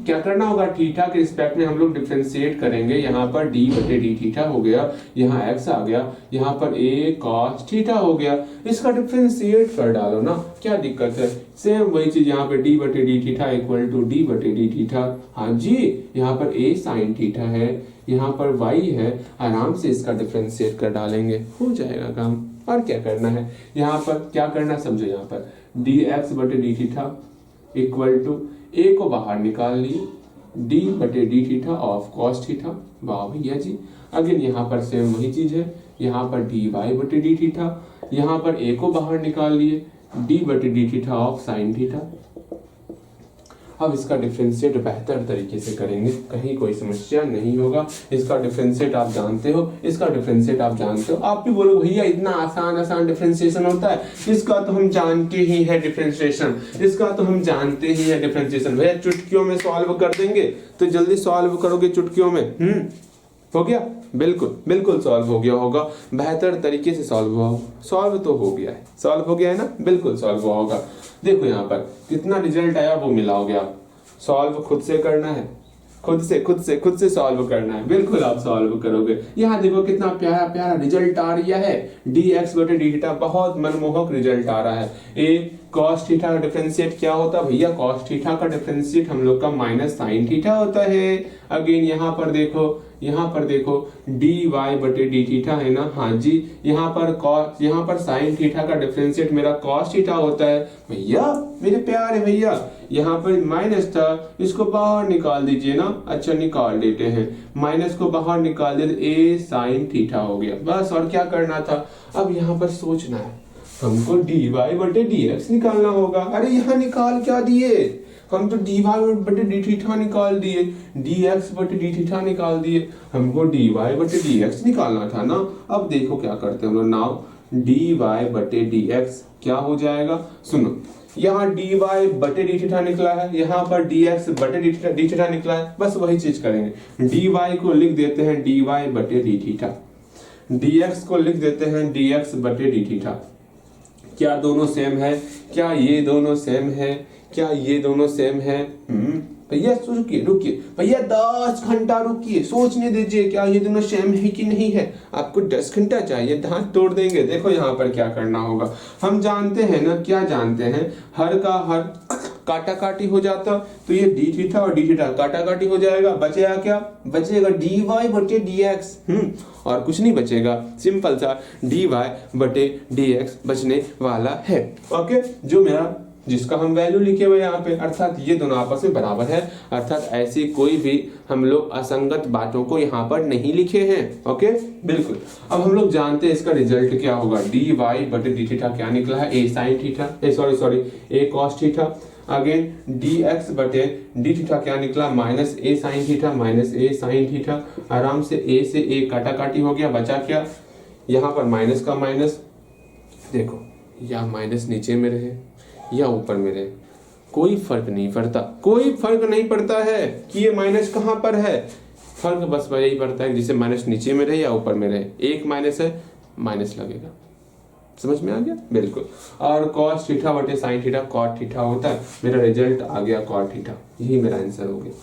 क्या करना होगा, थीटा के रिस्पेक्ट में हम लोग डिफरेंशिएट करेंगे। यहाँ पर d बटे डी थीटा हो गया, यहाँ x आ गया, यहाँ पर a cos थीटा हो गया। इसका डिफरेंशिएट कर डालो ना, क्या दिक्कत है? सेम वही चीज यहाँ पे d बटे D theta equal to d बटे डी थीटा, हाँ जी। यहाँ पर a साइन थीटा है, यहाँ पर y है, आराम से इसका डिफरेंशिएट कर डालेंगे, हो जाएगा काम। और क्या करना है, यहाँ पर क्या करना समझो, यहाँ पर dx बटे D theta equal to a को बाहर निकाल लिए, d बटे D theta of cos theta, वाह भैया जी। अगेन यहाँ पर सेम वही चीज है, यहाँ पर dy बटे डी थीटा, यहाँ पर a को बाहर निकाल लिए, d बटे D theta of sine theta. अब इसका डिफरेंशिएट बेहतर तरीके से करेंगे, कहीं कोई समस्या नहीं होगा। इसका डिफरेंशिएट आप जानते हो, इसका डिफरेंशिएट आप जानते हो। आप भी बोलो भैया इतना आसान डिफरेंशिएशन होता है, इसका तो हम जानते ही है डिफरेंशिएशन, इसका तो हम जानते ही है डिफरेंशिएशन। भैया चुटकियों में सॉल्व कर देंगे, तो जल्दी सॉल्व करोगे चुटकियों में। हो गया, बिल्कुल बिल्कुल सॉल्व हो गया होगा, बेहतर तरीके से सॉल्व हुआ, सॉल्व तो हो गया है, सॉल्व हो गया है ना, बिल्कुल सॉल्व हुआ होगा। देखो यहाँ पर कितना रिजल्ट आया वो मिलाओगे आप। सॉल्व खुद से करना है, खुद से सॉल्व करना है, बिल्कुल आप सॉल्व करोगे। यहाँ देखो कितना प्यारा प्यारा रिजल्ट आ रहा है, dx बटे डी थीटा, बहुत मनमोहक रिजल्ट आ रहा है। a cos थीटा का डिफरेंशिएट क्या होता है भैया? cos थीटा का डिफरेंशिएट हम लोग का माइनस साइन थीटा होता है। अगेन यहाँ पर देखो dy बटे डी थीटा है ना, हाँ जी। यहाँ पर साइन थीटा का डिफरेंशिएट मेरा cos थीटा होता है। भैया मेरे प्यारे भैया, यहाँ पर माइनस था, इसको बाहर निकाल दीजिए ना, अच्छा निकाल देते हैं, माइनस को बाहर निकाल दे, a साइन थीटा हो गया, बस। और क्या करना था, अब यहाँ पर सोचना है, हमको dy बटे dx निकालना होगा। अरे यहाँ निकाल क्या दिए, हम तो dy बटे डी थीटा निकाल दिए, dx बटे डी थीटा निकाल दिए, हमको dy बटे dx निकालना था ना। अब देखो क्या करते हैं हम लोग, नाउ dy बटे dx क्या हो जाएगा, सुनो, यहाँ dy बटे डी थीटा निकला है, यहाँ पर dx बटे डी थीटा निकला है, बस वही चीज करेंगे। dy को लिख देते हैं dy बटे डी थीटा, dx को लिख देते हैं dx बटे डी थीटा। क्या दोनों सेम है? क्या ये दोनों सेम है? क्या ये दोनों सेम है? भैया रुकिए भैया, 10 घंटा रुकिए, सोचने दीजिए क्या ये दोनों सेम है कि नहीं है। आपको 10 घंटा चाहिए, दांत तोड़ देंगे। देखो यहाँ पर क्या करना होगा, हम जानते हैं ना, क्या जानते हैं, हर का हर काटा काटी हो जाता तो ये डी थीटा और डी थीटा काटा काटी हो जाएगा, बचेगा क्या, बचेगा डी वाई बटे डी एक्स। और कुछ नहीं बचेगा, सिंपल सा डी वाई बटे डी एक्स बचने वाला है। ओके, जो मेरा जिसका हम वैल्यू लिखे हुए यहाँ पे, अर्थात ये दोनों आपस में बराबर है, अर्थात ऐसी कोई भी हम लोग असंगत बातों को यहाँ पर नहीं लिखे हैं। ओके, बिल्कुल। अब हम लोग जानते हैं इसका रिजल्ट क्या होगा, डी वाई बटे डी थीटा क्या निकला है, A sine theta, A cos theta. Again D X बटे डी थीटा क्या निकला, minus A sine theta, minus A sine theta. आराम से ए से ए काटा काटी हो गया, बचा क्या, यहाँ पर माइनस का माइनस, देखो या माइनस नीचे में रहे या ऊपर में रहे, कोई फर्क नहीं पड़ता, कोई फर्क नहीं पड़ता है कि ये माइनस कहाँ पर है, फर्क बस यही पड़ता है जिसे माइनस नीचे में रहे या ऊपर में रहे, एक माइनस है माइनस लगेगा। समझ में आ गया, बिल्कुल। और cos थीटा बटे sin थीटा cot थीटा होता है, मेरा रिजल्ट आ गया cot थीटा, यही मेरा आंसर हो गया।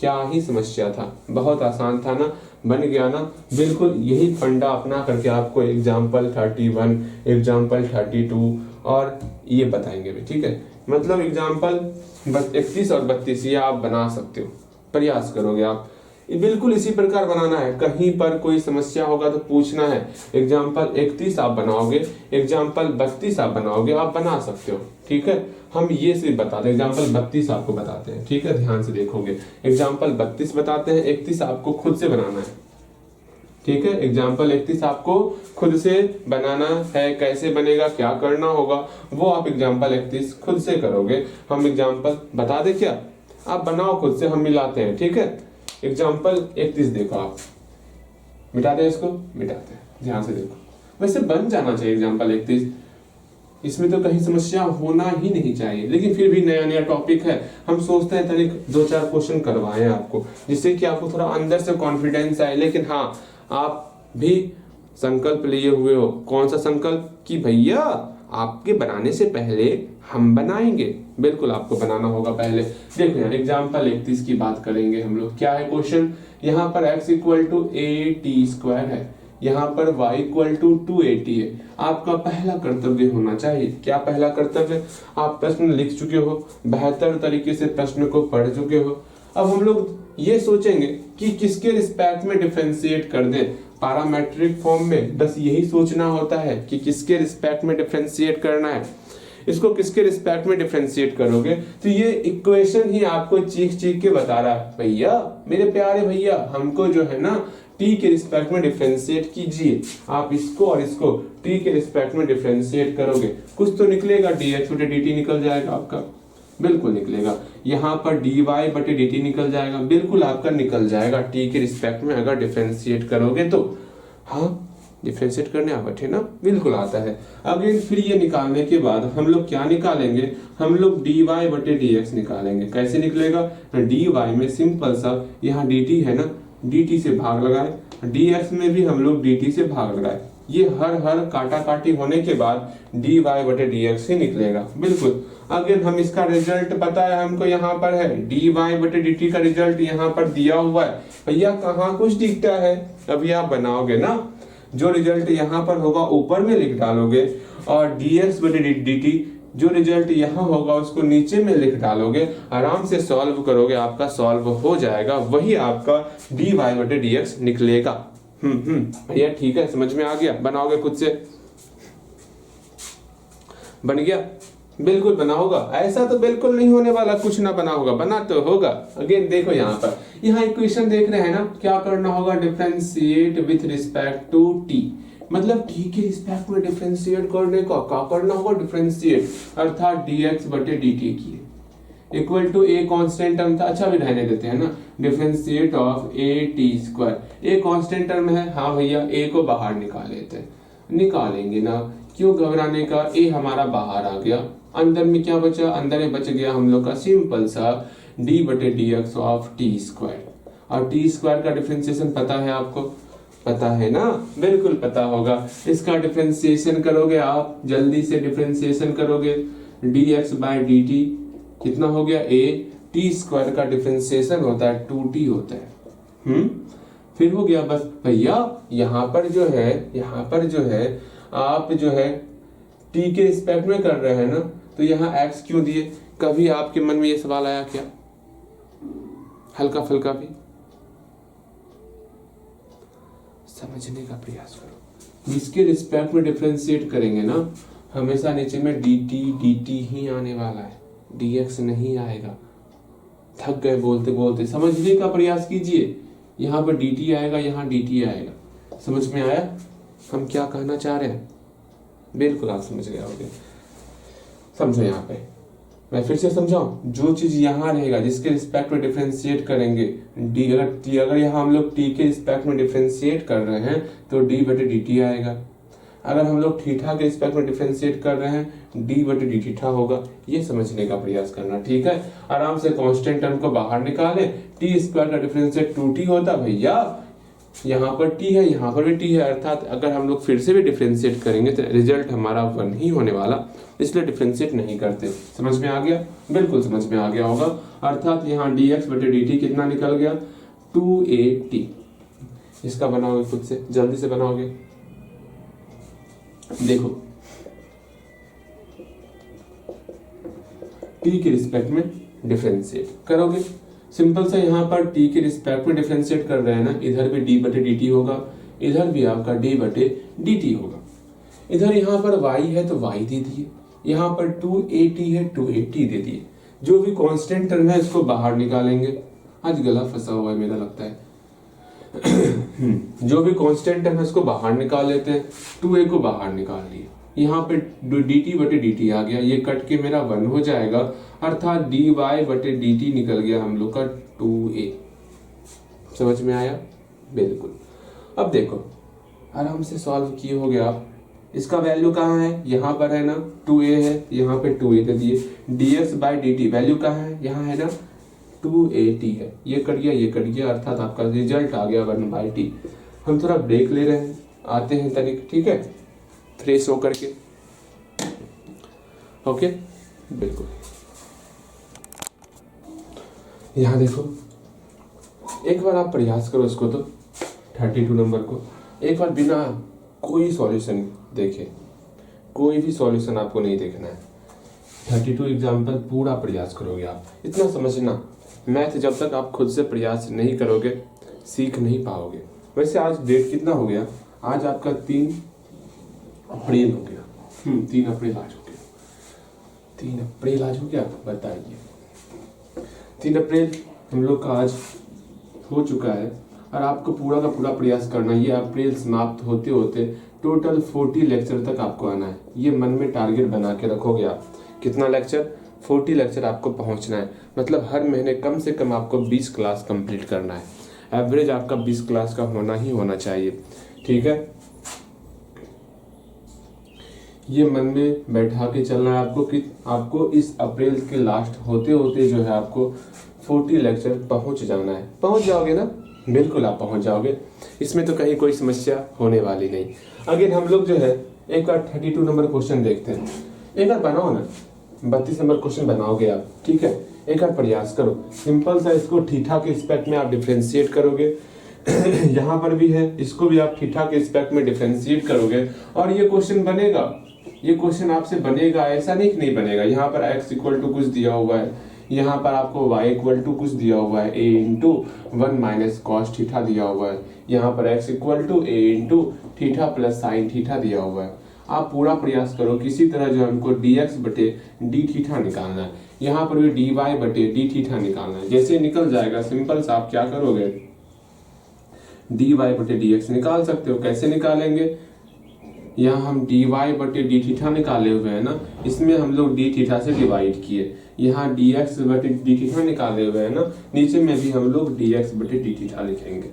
क्या ही समस्या था, बहुत आसान था ना, बन गया ना, बिल्कुल। यही फंडा अपना करके आपको एग्जाम्पल 31, एग्जाम्पल 32 और ये बताएंगे भी, ठीक है। मतलब एग्जाम्पल 31 और 32 ये आप बना सकते हो, प्रयास करोगे आप, बिल्कुल इसी प्रकार बनाना है। कहीं पर कोई समस्या होगा तो पूछना है। एग्जाम्पल 31 आप बनाओगे, एग्जाम्पल 32 आप बनाओगे, आप बना सकते हो, ठीक है। हम ये सिर्फ बताते हैं, एग्जाम्पल 32 आपको बताते हैं, ठीक है, ध्यान से देखोगे। एग्जाम्पल 32 बताते हैं, 31 आपको खुद से बनाना है, ठीक है। एग्जाम्पल 31 आपको खुद से बनाना है, कैसे बनेगा, क्या करना होगा, वो आप एग्जाम्पल 31 खुद से करोगे। हम एग्जाम्पल बता दे क्या, आप बनाओ खुद से, हम मिलाते हैं, ठीक है। एग्जाम्पल 31 देखो, आप मिटाते हैं, इसको मिटाते हैं, ध्यान से देखो। वैसे बन जाना चाहिए एग्जाम्पल 31, इसमें तो कहीं समस्या होना ही नहीं चाहिए, लेकिन फिर भी नया नया टॉपिक है, हम सोचते हैं तनिक 2-4 क्वेश्चन करवाएं आपको, जिससे कि आपको थोड़ा अंदर से कॉन्फिडेंस आए। लेकिन हाँ, आप भी संकल्प लिए हुए हो, कौन सा संकल्प, कि भैया आपके बनाने से पहले हम बनाएंगे, बिल्कुल आपको बनाना होगा पहले। देखो यार, एग्जाम्पल 31 की बात करेंगे हम लोग। क्या है क्वेश्चन, यहाँ पर x इक्वल टू a² है, यहाँ पर y इक्वल टू 280 है। आपका पहला कर्तव्य होना चाहिए, क्या पहला कर्तव्य, आप प्रश्न लिख चुके हो, बेहतर तरीके से प्रश्न को पढ़ चुके हो। अब हम लोग ये सोचेंगे कि किसके रिस्पेक्ट में डिफरेंशिएट कर दें, पैरामेट्रिक फॉर्म में बस यही सोचना होता है कि किसके रिस्पेक्ट में डिफरेंशिएट करना है। इसको किसके रिस्पेक्ट में डिफरेंशिएट करोगे तो ये इक्वेशन ही आपको चीख चीख के बता रहा है, भैया मेरे प्यारे भैया, हमको जो है ना t के रिस्पेक्ट में डिफरेंशिएट कीजिए। आप इसको और इसको t के रिस्पेक्ट में डिफरेंशिएट करोगे, कुछ तो निकलेगा, dx बटे dt निकल जाएगा आपका, बिल्कुल निकलेगा। यहाँ पर dy बटे dt निकल जाएगा, बिल्कुल आपका निकल जाएगा t के रिस्पेक्ट में अगर डिफरेंशिएट करोगे तो। हाँ, डिफरेंशिएट करने आवत है ना, बिल्कुल आता है। अगेन फिर ये निकालने के बाद हम लोग क्या निकालेंगे, हम लोग dy बटे dx निकालेंगे। कैसे निकलेगा, dy में सिंपल सा यहाँ dt है ना, dt से भाग लगाए, dx में भी हम लोग dt से भाग लगाए। ये हर काटा काटी होने के बाद dy बटे dx ही निकलेगा, बिल्कुल। अगेन हम इसका रिजल्ट पता है हमको, यहाँ पर है dy बटे dt का रिजल्ट यहाँ पर दिया हुआ है। भैया कहाँ कुछ दिखता है, अभी आप बनाओगे ना, जो रिजल्ट यहाँ पर होगा ऊपर में लिख डालोगे, और dx बटे dt जो रिजल्ट यहाँ होगा उसको नीचे में लिख डालोगे, आराम से सॉल्व करोगे, आपका सॉल्व हो जाएगा, वही आपका dy बटे dx निकलेगा। भैया ठीक है, समझ में आ गया, बनाओगे खुद से, बन गया, बिल्कुल बना होगा। ऐसा तो बिल्कुल नहीं होने वाला कुछ ना बना होगा, बना तो होगा। अगेन देखो यहाँ पर, यहाँ इक्वेशन देख रहे हैं ना, क्या करना होगा, differentiate with respect to t, मतलब t के रिस्पेक्ट में डिफरेंशिएट करने का क्या करना होगा, डिफरेंशिएट, अर्थात dx बटे dt की equal to a constant term था, अच्छा भी रहने देते हैं ना, differentiate of a² a constant term है, हाँ भैया a को बाहर निकाल लेते हैं, निकालेंगे ना, क्यों घबराने का, a हमारा बाहर आ गया, अंदर में क्या बचा, अंदर में बच गया हम लोग का सिंपल सा d बटे dx ऑफ t²। और t² का डिफरेंशिएशन पता है आपको, पता है ना, बिल्कुल पता होगा। इसका डिफरेंशिएशन करोगे आप, जल्दी से डिफरेंशिएशन करोगे, dx बाय dt कितना हो गया, a, t² का डिफरेंशिएशन होता है 2t होता है। फिर हो गया बस भैया, यहाँ पर जो है, यहाँ पर जो है आप जो है t के रिस्पेक्ट में कर रहे हैं ना, तो यहाँ x क्यों दिए? कभी आपके मन में ये सवाल आया क्या? हल्का फुल्का भी समझने का प्रयास करो। जिसके रिस्पेक्ट में डिफरेंशिएट करेंगे ना, हमेशा नीचे में dt ही आने वाला है, dx नहीं आएगा। थक गए बोलते बोलते, समझने का प्रयास कीजिए। यहाँ पर dt आएगा, यहाँ dt आएगा। समझ में आया हम क्या कहना चाह रहे हैं? बिल्कुल आप समझ गए होंगे। समझो यहाँ पे मैं फिर से समझाऊं, जो चीज यहाँ रहेगा जिसके रिस्पेक्ट में डिफरेंशिएट करेंगे डी, अगर यहाँ हम लोग टी के रिस्पेक्ट में डिफरेंशिएट कर रहे हैं तो डी बटे डी टी आएगा। अगर हम लोग थीटा के रिस्पेक्ट में डिफरेंशिएट कर रहे हैं डी बटे डी थीटा होगा। ये समझने का प्रयास करना, ठीक है। आराम से कांस्टेंट टर्म को बाहर निकाले, टी स्क्वायर का डिफरेंशिएट 2t होता भैया, यहाँ पर t है, यहाँ पर भी t है, अर्थात अगर हम लोग फिर से भी डिफरेंशिएट करेंगे तो रिजल्ट हमारा 1 ही होने वाला, इसलिए डिफरेंशिएट नहीं करते। समझ में आ गया? बिल्कुल समझ में आ गया होगा। अर्थात यहाँ dx बटे dt कितना निकल गया? 2at। इसका बनाओगे खुद से, जल्दी से बनाओगे। देखो t के रिस्पेक्ट में डिफरेंशिएट करोगे, सिंपल सा यहाँ पर t के रिस्पेक्ट में डिफरेंशिएट कर रहे हैं ना, इधर भी d बटे dt होगा, इधर भी आपका d बटे dt होगा। इधर यहाँ पर y है तो y दे दिए, यहाँ पर 2at है 2at दे दिए। जो भी कांस्टेंट टर्म है इसको बाहर निकालेंगे। आज गला फंसा हुआ है मेरा लगता है। जो भी कांस्टेंट टर्म है इसको बाहर निकाल लेते हैं। 2a को बाहर निकाल लिए, यहाँ पे dt बटे dt आ गया, ये कट के मेरा 1 हो जाएगा, अर्थात dy बटे dt निकल गया हम लोग का 2a। समझ में आया? बिल्कुल। अब देखो आराम से सॉल्व किए हो गया आप। इसका वैल्यू कहाँ है? यहाँ पर है ना, 2a है, यहाँ पे 2a दे दिए। dx बाई dt वैल्यू कहाँ है? यहाँ है ना 2at है, ये कट गया, ये कट गया, अर्थात आपका रिजल्ट आ गया 1/t। हम थोड़ा ब्रेक ले रहे हैं, आते हैं तनिक, ठीक है, फ्रेश होकर के। ओके, बिल्कुल। यहाँ देखो, एक बार आप प्रयास करो इसको, तो 32 नंबर को एक बार बिना कोई सॉल्यूशन देखे, कोई भी सॉल्यूशन आपको नहीं देखना है, 32 एग्जाम्पल पूरा प्रयास करोगे आप। इतना समझना, मैथ जब तक आप खुद से प्रयास नहीं करोगे सीख नहीं पाओगे। वैसे आज डेट कितना हो गया? आज आपका 3 अप्रैल हो गया। 3 अप्रैल आज हो गया, 3 अप्रैल आज हो गया। बताइए, 3 अप्रैल हम लोग का आज हो चुका है, और आपको पूरा का पूरा प्रयास करना है। ये अप्रैल समाप्त होते होते टोटल 40 लेक्चर तक आपको आना है। ये मन में टारगेट बना के रखोगे आप। कितना लेक्चर? 40 लेक्चर आपको पहुंचना है। मतलब हर महीने कम से कम आपको 20 क्लास कंप्लीट करना है। एवरेज आपका 20 क्लास का होना ही होना चाहिए, ठीक है। ये मन में बैठा के चलना है आपको कि आपको इस अप्रैल के लास्ट होते होते जो है आपको 40 लेक्चर पहुंच जाना है। पहुंच जाओगे ना? बिल्कुल आप पहुंच जाओगे, इसमें तो कहीं कोई समस्या होने वाली नहीं। अगेन हम लोग जो है एक बार 32 नंबर क्वेश्चन देखते हैं। एक बार बनाओ ना, 32 नंबर क्वेश्चन बनाओगे आप, ठीक है। एक बार प्रयास करो, सिंपल सा, इसको थीटा के रिस्पेक्ट में आप डिफरेंशिएट करोगे। यहाँ पर भी है, इसको भी आप थीटा के रिस्पेक्ट में डिफरेंशिएट करोगे और ये क्वेश्चन बनेगा। ये क्वेश्चन आपसे बनेगा, ऐसा नहीं कि नहीं बनेगा। यहाँ पर x इक्वल टू कुछ दिया हुआ है, यहाँ पर आपको y इक्वल टू कुछ दिया हुआ है, a into 1 minus cos theta दिया हुआ है। यहाँ पर x equal to a into theta plus sine theta दिया हुआ है। आप पूरा प्रयास करो किसी तरह जो हमको dx बटे d थीटा निकालना है, यहाँ पर भी dy बटे d थीटा निकालना है। जैसे निकल जाएगा, सिंपल सा आप क्या करोगे, dy बटे dx निकाल सकते हो। कैसे निकालेंगे? यहाँ हम dy बटे d थीटा निकाले हुए हैं ना, इसमें हम लोग d थीटा से डिवाइड किए। यहाँ dx बटे d थीटा निकाले हुए हैं ना, नीचे में भी हम लोग dx बटे d थीटा लिखेंगे।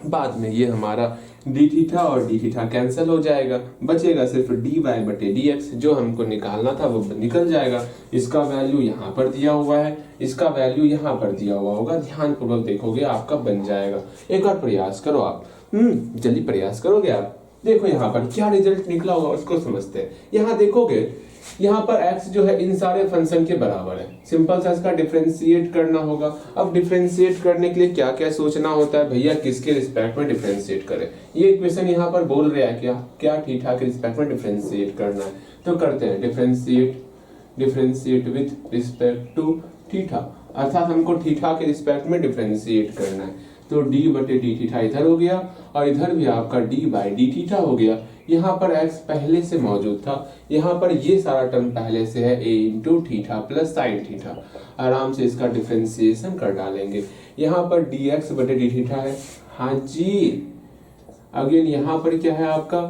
बाद में ये हमारा d थीटा और d थीटा कैंसिल हो जाएगा, बचेगा सिर्फ dy बटे dx। जो हमको निकालना था वो निकल जाएगा। इसका वैल्यू यहाँ पर दिया हुआ है, इसका वैल्यू यहाँ पर दिया हुआ होगा। ध्यानपूर्वक देखोगे आपका बन जाएगा। एक बार प्रयास करो आप, जल्दी प्रयास करोगे आप। देखो यहाँ पर क्या रिजल्ट निकला होगा उसको समझते हैं। यहाँ देखोगे, यहाँ पर x जो है इन सारे फंक्शन के बराबर है। सिंपल सा इसका डिफरेंशिएट करना होगा। अब डिफरेंशिएट करने के लिए क्या क्या सोचना होता है भैया, किसके रिस्पेक्ट में डिफरेंशिएट करें। ये इक्वेशन यहाँ पर बोल रहा है क्या थीटा के रिस्पेक्ट में डिफरेंशिएट करना है, तो करते हैं। Differentiate differentiate with respect to theta, अर्थात हमको थीटा के रिस्पेक्ट में डिफरेंशिएट करना है। तो डी बटे डी थीटा इधर हो गया और इधर भी आपका डी बाई डी थीटा हो गया। यहाँ पर x पहले से मौजूद था, यहाँ पर ये सारा टर्म पहले से है a into theta plus sine theta. आराम से इसका डिफरेंशिएशन कर डालेंगे। यहाँ पर dx बटे डी थीटा है, हाँ जी। अगेन यहाँ पर क्या है आपका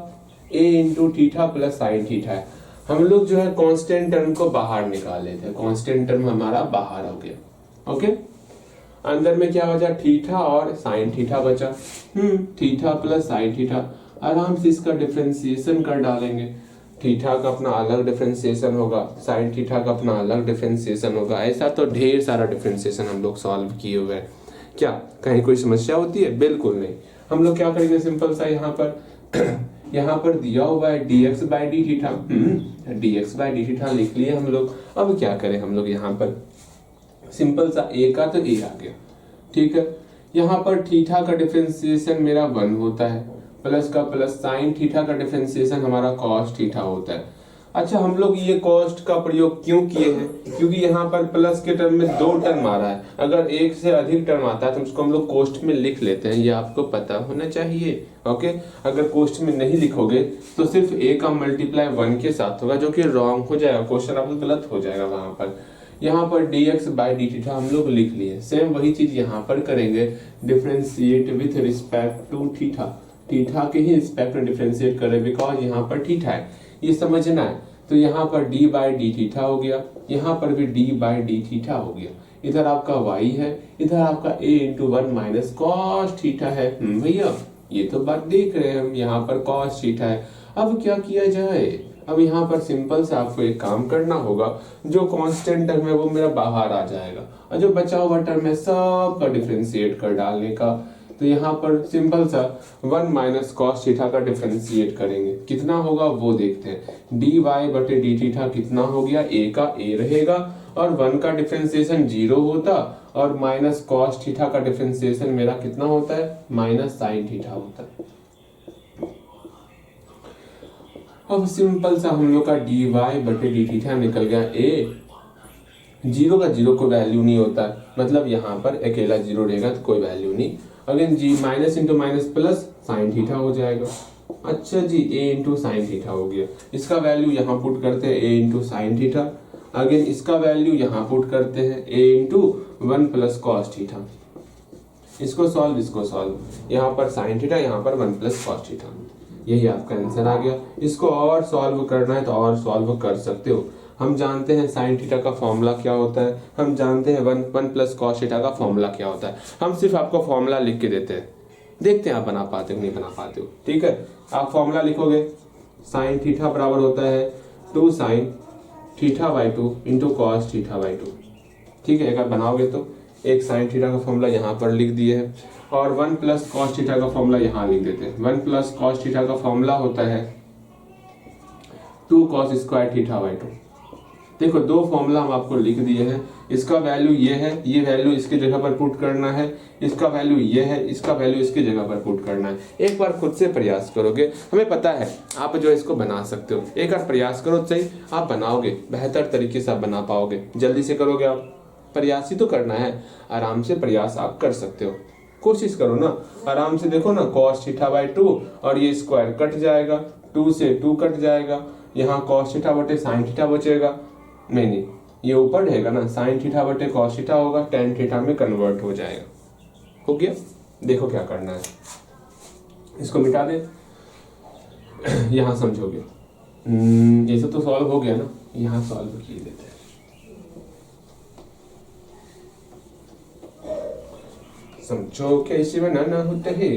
a into theta plus sine theta है। हम लोग जो है कांस्टेंट टर्म को बाहर निकाले थे, कांस्टेंट टर्म हमारा बाहर हो गया। ओके, अंदर में क्या बचा, थीटा और साइन थीटा बचा। थीटा प्लस साइन थीटा, आराम से इसका डिफरेंशिएशन कर डालेंगे। थीटा का अपना अलग डिफरेंशिएशन होगा, साइन थीटा का अपना अलग डिफरेंशिएशन होगा। ऐसा तो ढेर सारा डिफरेंशिएशन हम लोग सॉल्व किए हुए हैं। क्या कहीं कोई समस्या होती है? बिल्कुल नहीं। हम लोग क्या करेंगे, सिंपल सा यहाँ पर दिया हुआ है dx by D theta, dx by D theta लिख लिए हम लोग। अब क्या करें हम लोग, यहाँ पर सिंपल सा a का तो a आ गया, ठीक है। यहाँ पर थीटा का डिफरेंशिएशन मेरा 1 होता है, प्लस का प्लस साइन थीटा का डिफरेंशिएशन हमारा कॉस थीटा होता है। अच्छा, हम लोग ये कॉस्ट का प्रयोग क्यों किए हैं? क्योंकि यहाँ पर प्लस के टर्म में 2 टर्म आ रहा है। अगर एक से अधिक टर्म आता है तो उसको हम लोग कोष्ठ में लिख लेते हैं, ये आपको पता होना चाहिए। ओके, अगर कोष्ठ में नहीं लिखोगे तो सिर्फ a का मल्टीप्लाई 1 के साथ होगा, जो कि रॉन्ग हो जाएगा, क्वेश्चन आपका गलत हो जाएगा। वहां पर यहाँ पर dx बाई डी थीटा हम लोग लिख लिए। सेम वही चीज यहाँ पर करेंगे, differentiate with respect to theta, theta के ही रिस्पेक्ट में डिफरेंशिएट करें, बिकॉज यहाँ पर थीटा है, ये समझना है। तो यहाँ पर d बाई डी थीटा हो गया, यहाँ पर भी d बाई डी थीटा हो गया। इधर आपका y है, इधर आपका a into 1 minus cos theta है। भैया ये तो बात देख रहे हैं हम, यहाँ पर कॉस थीटा है। अब क्या किया जाए, अब यहाँ पर सिंपल से आपको एक काम करना होगा, जो कांस्टेंट टर्म है वो मेरा बाहर आ जाएगा और जो बचा हुआ टर्म है सब का डिफरेंशिएट कर डालने का। तो यहाँ पर सिंपल सा 1 माइनस कॉस थीटा का डिफरेंशिएट करेंगे, कितना होगा वो देखते हैं। डी वाई बटे डी थीटा कितना हो गया, a का a रहेगा और 1 का डिफरेंशिएशन 0 होता और माइनस कॉस थीटा का डिफरेंशिएशन मेरा कितना होता है, माइनस साइन थीटा होता है। अब सिंपल सा हम लोग का डी वाई बटे डी थीटा निकल गया a, 0 का 0 कोई वैल्यू नहीं होता, मतलब यहाँ पर अकेला 0 रहेगा तो कोई वैल्यू नहीं। अगेन जी minus into minus plus sine theta हो जाएगा। अच्छा जी, a इंटू साइन थीटा हो गया, इसका वैल्यू यहाँ पुट करते हैं a into sine theta. Again इसका वैल्यू यहाँ पुट करते हैं a into 1 plus cos theta. इसको सॉल्व, यहाँ पर साइन थीटा, यहाँ पर 1 प्लस कॉस थीटा, यही आपका आंसर आ गया। इसको और सॉल्व करना है तो और सॉल्व कर सकते हो। हम जानते हैं साइन थीटा का फॉर्मूला क्या होता है, हम जानते हैं 1 प्लस कॉस थीटा का फॉर्मूला क्या होता है। हम सिर्फ आपको फॉर्मूला लिख के देते हैं, देखते हैं आप बना पाते हो नहीं बना पाते हो। ठीक है, आप फॉर्मूला लिखोगे, साइन थीटा बराबर होता है 2 sine theta by 2 into cos theta by 2। ठीक है, एक बार बनाओगे तो एक साइन थीटा का फॉर्मूला यहाँ पर लिख दिए है और 1 प्लस कॉस थीटा का फॉर्मूला यहाँ लिख देते हैं। 1 प्लस कॉस थीटा का फॉर्मूला होता है 2 कॉस स्क्वायर थीटा बाई 2। देखो, 2 फॉर्मूला हम आपको लिख दिए हैं, इसका वैल्यू ये है, ये वैल्यू इसकी जगह पर पुट करना है, इसका वैल्यू ये है, इसका वैल्यू इसकी जगह पर पुट करना है। एक बार खुद से प्रयास करोगे, हमें पता है आप जो इसको बना सकते हो। एक बार प्रयास करो, सही आप बनाओगे, बेहतर तरीके से आप बना पाओगे। जल्दी से करोगे आप, प्रयास ही तो करना है, आराम से प्रयास आप कर सकते हो, कोशिश करो ना। आराम से देखो ना, कॉस थीटा बाई 2 और ये स्क्वायर कट जाएगा, 2 से 2 कट जाएगा, यहाँ कॉस थीटा बटे साइन थीटा बचेगा, नहीं ये ऊपर रहेगा ना, साइन थीटा बटे कॉस थीटा होगा, टेन थीटा में कन्वर्ट हो जाएगा। हो गया, देखो क्या करना है, इसको मिटा दे, यहाँ समझोगे। ये सब तो सॉल्व हो गया ना, यहाँ सॉल्व किए देते हैं। समझो कैसे बनाना होता है।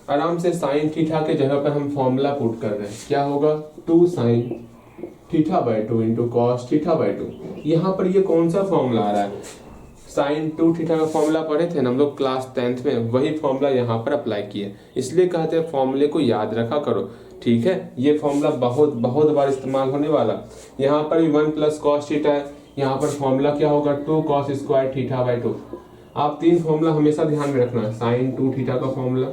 आराम से साइन थीटा के जगह पर हम फॉर्मूला पुट कर रहे हैं, क्या होगा 2 sine theta by 2 into cos theta by 2। यहाँ पर ये कौन सा फॉर्मूला आ रहा है, साइन 2 थीटा का फॉर्मूला पढ़े थे ना हम लोग क्लास 10th में, वही फॉर्मूला यहाँ पर अप्लाई किए, इसलिए कहते हैं फॉर्मूले को याद रखा करो। ठीक है, ये फॉर्मूला बहुत बार इस्तेमाल होने वाला। यहाँ पर भी 1 प्लस कॉस थीटा है, यहाँ पर फॉर्मूला क्या होगा 2 कॉस स्क्वायर थीटा बाई 2। आप 3 फॉर्मूला हमेशा ध्यान में रखना है, साइन 2 थीटा का फॉर्मूला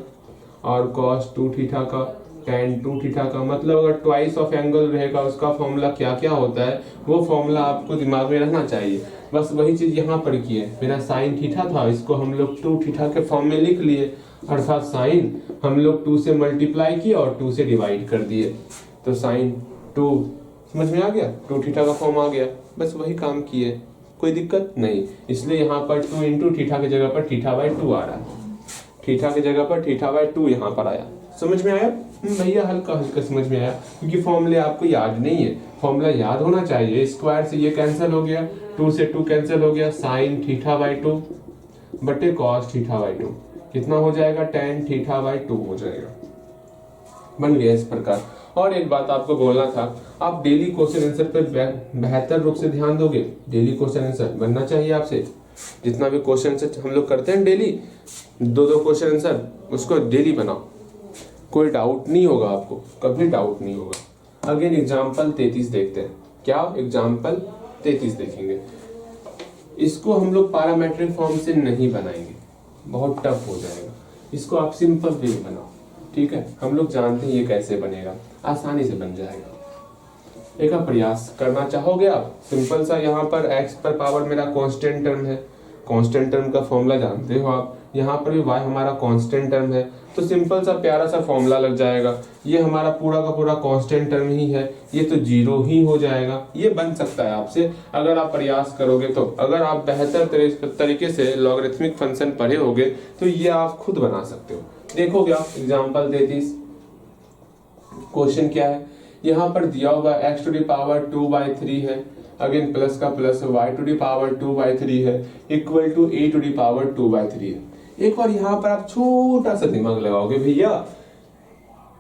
और कॉस 2 थीटा का, tan 2 थीटा का मतलब अगर ट्वाइस ऑफ एंगल रहेगा उसका फॉर्मूला क्या क्या होता है वो फॉर्मूला आपको दिमाग में रहना चाहिए। बस वही चीज यहाँ पर की है। मेरा साइन थीटा था, इसको हम लोग 2 थीटा के फॉर्म में लिख लिए, अर्थात साइन हम लोग 2 से मल्टीप्लाई किए और 2 से डिवाइड कर दिए, तो साइन 2 समझ में आ गया, 2 थीटा का फॉर्म आ गया। बस वही काम किए, कोई दिक्कत नहीं। इसलिए यहाँ पर 2 इंटू थीटा की जगह पर थीटा बाई 2 आ रहा है, थीटा की जगह पर थीटा बाई 2 यहाँ पर आया। समझ में आया भैया? हल्का हल्का समझ में आया, क्योंकि फॉर्मूले आपको याद नहीं है, फॉर्मूला याद होना चाहिए। स्क्वायर से ये कैंसिल हो गया, 2 से 2 कैंसिल हो गया, साइन थीटा बाई 2 बटे कॉस थीटा बाई 2 कितना हो जाएगा, tan थीटा बाई 2 हो जाएगा। बन गया इस प्रकार। और एक बात आपको बोलना था, आप डेली क्वेश्चन आंसर पर बेहतर रूप से ध्यान दोगे। डेली क्वेश्चन आंसर बनना चाहिए आपसे, जितना भी क्वेश्चन आंसर हम लोग करते हैं डेली, 2-2 क्वेश्चन आंसर उसको डेली बनाओ, कोई डाउट नहीं होगा आपको, कभी डाउट नहीं होगा। अगेन एग्जाम्पल 33 देखते हैं। क्या एग्जाम्पल 33 देखेंगे, इसको हम लोग पैरामेट्रिक फॉर्म से नहीं बनाएंगे, बहुत टफ हो जाएगा। इसको आप सिंपल वे में बनाओ, ठीक है? हम लोग जानते हैं ये कैसे बनेगा, आसानी से बन जाएगा। एक प्रयास करना चाहोगे आप? सिंपल सा, यहाँ पर x पर पावर मेरा कांस्टेंट टर्म है, कांस्टेंट टर्म का फॉर्मूला जानते हो आप। यहाँ पर भी y हमारा कांस्टेंट टर्म है, तो सिंपल सा प्यारा सा फॉर्मूला लग जाएगा। ये हमारा पूरा का पूरा कांस्टेंट टर्म ही है, ये तो 0 ही हो जाएगा। ये बन सकता है आपसे अगर आप प्रयास करोगे तो। अगर आप बेहतर तरीके से लॉगरिथमिक फंक्शन पढ़े होगे तो ये आप खुद बना सकते हो। देखोगे आप एग्जाम्पल 33, क्वेश्चन क्या है, यहाँ पर दिया हुआ x टू द पावर 2/3 है, अगेन प्लस का plus y to the power 2/3 है, equal to a to the power 2/3 है। एक बार यहाँ पर आप छोटा सा दिमाग लगाओगे भैया,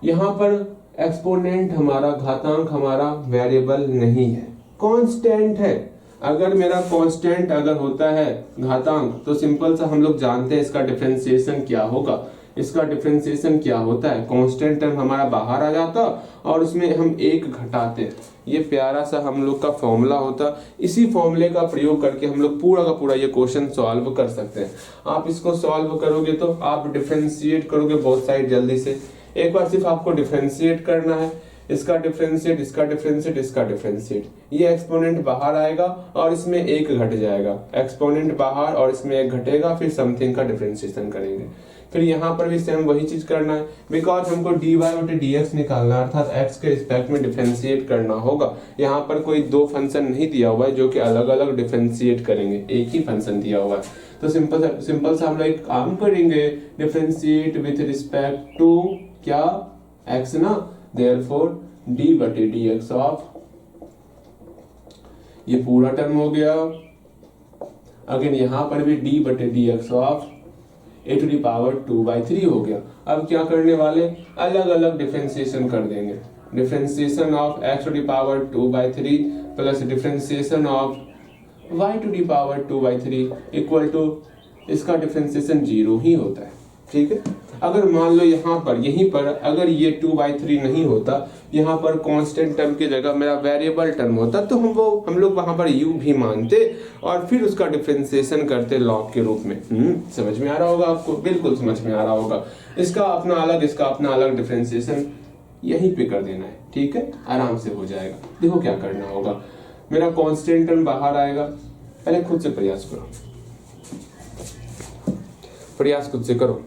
यहाँ पर एक्सपोनेंट हमारा, घातांक हमारा वेरिएबल नहीं है, कांस्टेंट है। अगर मेरा कांस्टेंट अगर होता है घातांक, तो सिंपल सा हम लोग जानते हैं इसका डिफरेंशिएशन क्या होगा। इसका डिफरेंशिएशन क्या होता है, कांस्टेंट टर्म हमारा बाहर आ जाता और उसमें हम 1 घटाते। ये प्यारा सा हम लोग का फॉर्मूला होता। इसी फॉर्मूले का प्रयोग करके हम लोग पूरा का पूरा ये क्वेश्चन सॉल्व कर सकते हैं। आप इसको सॉल्व करोगे तो आप डिफरेंशिएट करोगे बोथ साइड जल्दी से। एक बार सिर्फ आपको डिफरेंशिएट करना है, इसका डिफरेंशिएट, इसका डिफरेंशिएट, इसका डिफरेंशिएट। ये एक्सपोनेंट बाहर आएगा और इसमें 1 घट जाएगा, एक्सपोनेंट बाहर और इसमें 1 घटेगा, फिर समथिंग का डिफरेंशिएशन करेंगे। फिर यहाँ पर भी सेम वही चीज करना है, बिकॉज हमको dy बटे dx निकालना है, अर्थात x के रिस्पेक्ट में डिफरेंशिएट करना होगा। यहाँ पर कोई 2 फंक्शन नहीं दिया हुआ है जो कि अलग अलग डिफरेंशिएट करेंगे, एक ही फंक्शन दिया हुआ है। तो सिंपल सा हम लोग एक काम करेंगे, डिफरेंशिएट विथ रिस्पेक्ट टू क्या, x ना, देयरफॉर d बटे dx ऑफ, ये पूरा टर्म हो गया। अगेन यहाँ पर भी d बटे dx of a to the power 2/3 हो गया। अब क्या करने वाले, अलग अलग डिफरेंशिएशन कर देंगे। Differentiation of x to the power 2/3 plus differentiation of y to the power 2/3 equal to, इसका डिफरेंशिएशन 0 ही होता है, ठीक है? अगर मान लो यहाँ पर, यहीं पर अगर ये 2/3 नहीं होता, यहाँ पर कांस्टेंट टर्म की जगह मेरा वेरिएबल टर्म होता, तो हम लोग वहां पर u भी मानते और फिर उसका डिफरेंशिएशन करते लॉग के रूप में। समझ में आ रहा होगा आपको? बिल्कुल समझ में आ रहा होगा। इसका अपना अलग, इसका अपना अलग डिफरेंशिएशन यहीं पे कर देना है, ठीक है? आराम से हो जाएगा। देखो क्या करना होगा, मेरा कांस्टेंट टर्म बाहर आएगा, पहले खुद से प्रयास करो, प्रयास खुद से करो।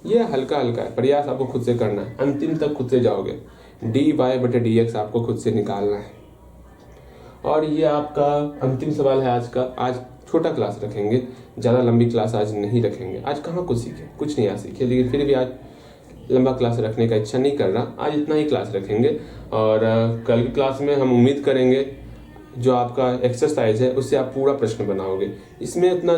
ये हल्का हल्का है, प्रयास आपको खुद से करना है, अंतिम तक खुद से जाओगे। dy बटे dx आपको खुद से निकालना है। और ये आपका अंतिम सवाल है आज का। आज छोटा क्लास रखेंगे, ज़्यादा लंबी क्लास आज नहीं रखेंगे। आज कहाँ कुछ सीखे, कुछ नहीं आज सीखे, लेकिन फिर भी आज लंबा क्लास रखने का इच्छा नहीं कर रहा, आज इतना ही क्लास रखेंगे। और कल की क्लास में हम उम्मीद करेंगे जो आपका एक्सरसाइज है उससे आप पूरा प्रश्न बनाओगे। इसमें उतना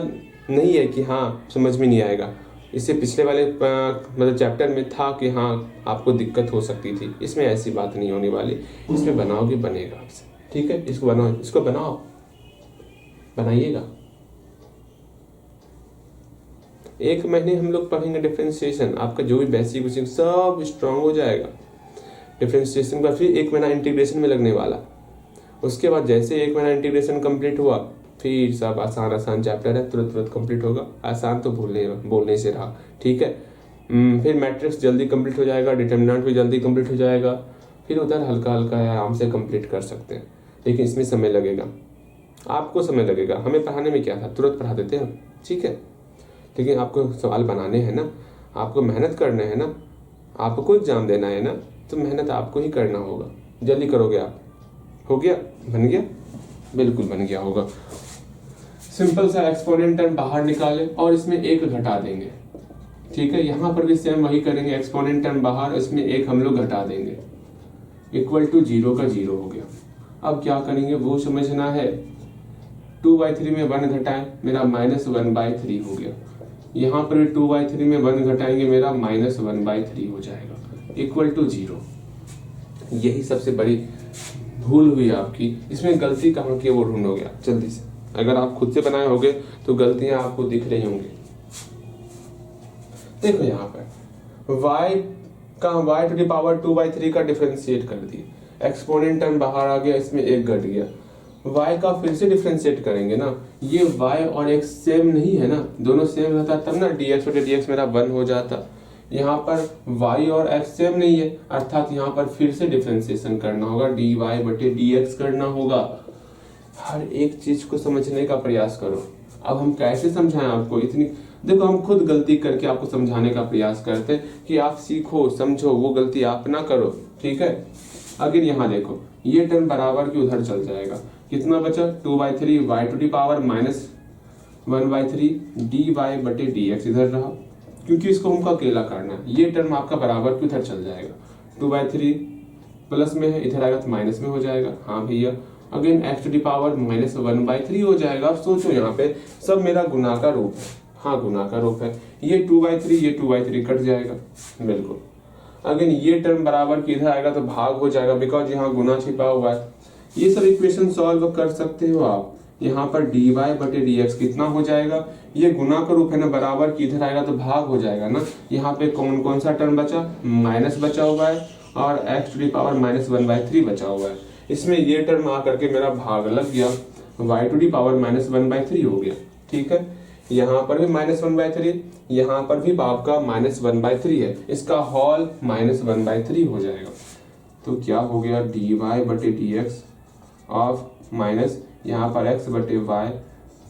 नहीं है कि हाँ समझ में नहीं आएगा, इससे पिछले वाले मतलब चैप्टर में था कि हाँ आपको दिक्कत हो सकती थी, इसमें ऐसी बात नहीं होने वाली। इसमें बनाओगे बनेगा आपसे, ठीक है? इसको बनाओ, इसको बनाओ, बनाइएगा। 1 महीने हम लोग पढ़ेंगे डिफरेंशिएशन, आपका जो भी बेसिक बेसिक सब स्ट्रांग हो जाएगा डिफरेंशिएशन का। फिर 1 महीना इंटीग्रेशन में लगने वाला। उसके बाद जैसे 1 महीना इंटीग्रेशन कंप्लीट हुआ, फिर सब आसान आसान चैप्टर है, तुरंत तुरंत कंप्लीट होगा। आसान तो बोलने से रहा, ठीक है? फिर मैट्रिक्स जल्दी कंप्लीट हो जाएगा, डिटर्मिनेंट भी जल्दी कंप्लीट हो जाएगा, फिर उधर हल्का हल्का आराम से कंप्लीट कर सकते हैं। लेकिन इसमें समय लगेगा, आपको समय लगेगा। हमें पढ़ाने में क्या था, तुरंत पढ़ा देते हैं, ठीक है। लेकिन आपको सवाल बनाने हैं ना, आपको मेहनत करने हैं ना, आपको एग्जाम देना है ना, तो मेहनत आपको ही करना होगा। जल्दी करोगे आप, हो गया, बन गया, बिल्कुल बन गया होगा। सिंपल सा एक्सपोनेंट टर्म बाहर निकाले और इसमें एक घटा देंगे, ठीक है। यहाँ पर भी सेम वही करेंगे, एक्सपोनेंट टर्म बाहर, इसमें एक हम लोग घटा देंगे, इक्वल टू 0 का 0 हो गया। अब क्या करेंगे वो समझना है। 2/3 में 1 घटाएं, मेरा -1/3 हो गया। यहाँ पर भी 2/3 में 1 घटाएंगे, मेरा -1/3 हो जाएगा, इक्वल टू 0। यही सबसे बड़ी भूल हुई आपकी। इसमें गलती कहाँ की है वो ढूंढोगे आप जल्दी से। अगर आप खुद से बनाए होगे तो गलतियां आपको दिख रही होंगी। देखो यहाँ पर y टू द पावर 2/3 का डिफरेंशिएट कर दिए, एक्सपोनेंट टर्म बाहर आ गया, इसमें एक घट गया। y का फिर से डिफरेंशिएट करेंगे ना, ये y और x सेम नहीं है ना, दोनों सेम रहता तब ना dx बटे dx मेरा 1 हो जाता। यहाँ पर y और x सेम नहीं है, अर्थात यहाँ पर फिर से डिफरेंशिएशन करना होगा, dy बटे dx करना होगा। हर एक चीज को समझने का प्रयास करो। अब हम कैसे समझाएं आपको, इतनी देखो हम खुद गलती करके आपको समझाने का प्रयास करते हैं कि आप सीखो समझो, वो गलती आप ना करो, ठीक है। अगर यहाँ देखो ये टर्म बराबर की उधर चल जाएगा, कितना बचा 2/3 y to the power -1/3 dy बटे dx इधर रहा, क्योंकि इसको हमको अकेला करना है। ये टर्म आपका बराबर की उधर चल जाएगा, 2/3 प्लस में है, इधर आएगा तो माइनस में हो जाएगा। हाँ भैया, again x to the power -1/3 हो जाएगा। अब सोचो यहाँ पे सब मेरा गुना का रूप है, हाँ गुना का रूप है। ये 2/3 कट जाएगा, बिल्कुल। अगेन ये टर्म बराबर की इधर आएगा तो भाग हो जाएगा, बिकॉज यहाँ गुना छिपा हुआ है। ये सब इक्वेशन सॉल्व कर सकते हो आप। यहाँ पर dy बटे dx कितना हो जाएगा, ये गुना का रूप है ना, बराबर की इधर आएगा तो भाग हो जाएगा ना। यहाँ पे कौन कौन सा टर्म बचा, माइनस बचा हुआ है और x टू दी पावर -1/3 बचा हुआ है। इसमें ये टर्म आकर के मेरा भाग लग गया, y टू दी पावर -1/3 हो गया, ठीक है। यहाँ पर भी -1/3, यहाँ पर भी आपका -1/3 है, इसका होल -1/3 हो जाएगा। तो क्या हो गया, dy बटे dx ऑफ माइनस यहाँ पर x बटे y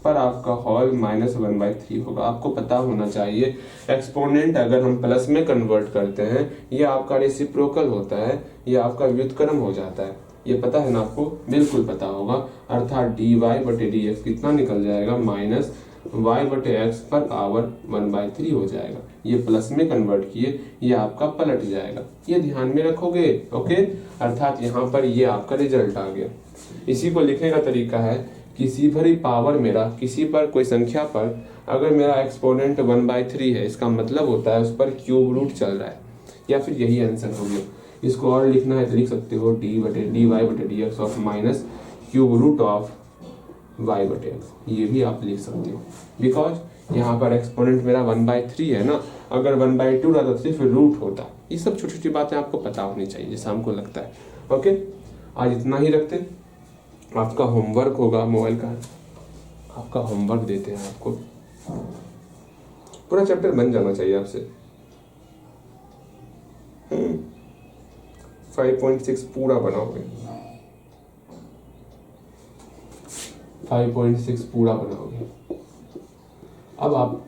पर आपका होल -1/3 होगा। आपको पता होना चाहिए एक्सपोनेंट अगर हम प्लस में कन्वर्ट करते हैं, ये आपका रेसिप्रोकल होता है, ये आपका व्युत्क्रम हो जाता है। ये पता है ना आपको, बिल्कुल पता होगा। अर्थात dy बटे dx कितना निकल जाएगा, -y बटे x पर पावर 1/3 हो जाएगा। ये प्लस में कन्वर्ट किए, ये आपका पलट जाएगा, ये ध्यान में रखोगे, ओके। अर्थात यहाँ पर ये आपका रिजल्ट आ गया। इसी को लिखने का तरीका है, किसी भरी पावर मेरा किसी पर कोई संख्या पर अगर मेरा एक्सपोनेंट 1/3 है, इसका मतलब होता है उस पर क्यूब रूट चल रहा है, या फिर यही आंसर हो गया। इसको और लिखना है तो लिख सकते हो dy बटे dx of minus cube root of y बटे x, ये भी आप लिख सकते हो। बिकॉज यहाँ पर एक्सपोनेंट मेरा 1/3 है ना, अगर 1/2 रहता तो सिर्फ रूट होता। ये सब छोटी छोटी बातें आपको पता होनी चाहिए, जैसा हमको लगता है, ओके। आज इतना ही रखते, आपका होमवर्क होगा मोबाइल का, आपका होमवर्क देते हैं आपको। पूरा चैप्टर बन जाना चाहिए आपसे। 5.6 पूरा बनाओगे, 5.6 पूरा बनाओगे। अब आप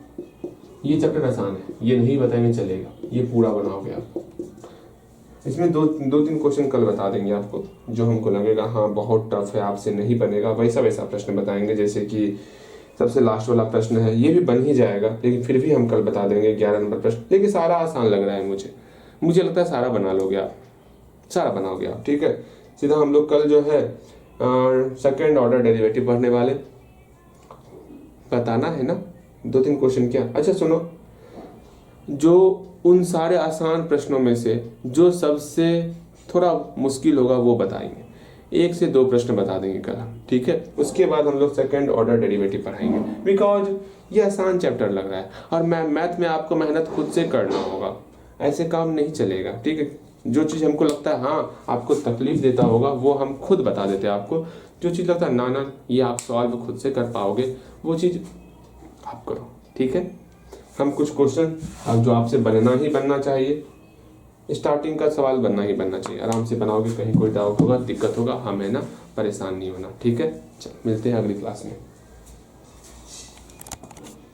ये चैप्टर आसान है, ये नहीं बताएंगे चलेगा, ये पूरा बनाओगे आप। इसमें दो तीन क्वेश्चन कल बता देंगे आपको, जो हमको लगेगा हाँ बहुत टफ है, आपसे नहीं बनेगा, वैसा वैसा प्रश्न बताएंगे। जैसे कि सबसे लास्ट वाला प्रश्न है, ये भी बन ही जाएगा, लेकिन फिर भी हम कल बता देंगे 11 नंबर प्रश्न। लेकिन सारा आसान लग रहा है मुझे लगता है सारा बना लोगे आप, सारा बनाओगे आप, ठीक है। सीधा हम लोग कल जो है सेकेंड ऑर्डर डेरिवेटिव पढ़ने वाले, बताना है ना 2-3 क्वेश्चन क्या। अच्छा सुनो, जो उन सारे आसान प्रश्नों में से जो सबसे थोड़ा मुश्किल होगा वो बताएंगे, 1 से 2 प्रश्न बता देंगे कल हम, ठीक है। उसके बाद हम लोग सेकेंड ऑर्डर डेरिवेटिव पढ़ाएंगे, बिकॉज ये आसान चैप्टर लग रहा है और मैथ में आपको मेहनत खुद से करना होगा, ऐसे काम नहीं चलेगा, ठीक है। जो चीज़ हमको लगता है हाँ आपको तकलीफ देता होगा वो हम खुद बता देते हैं आपको। जो चीज़ लगता है ना ये आप सॉल्व खुद से कर पाओगे, वो चीज़ आप करो, ठीक है। हम कुछ क्वेश्चन अब जो आपसे बनना ही बनना चाहिए, स्टार्टिंग का सवाल बनना ही बनना चाहिए, आराम से बनाओगे, कहीं कोई डाउट होगा दिक्कत होगा हमें ना परेशान नहीं होना, ठीक है। चल मिलते हैं अगली क्लास में।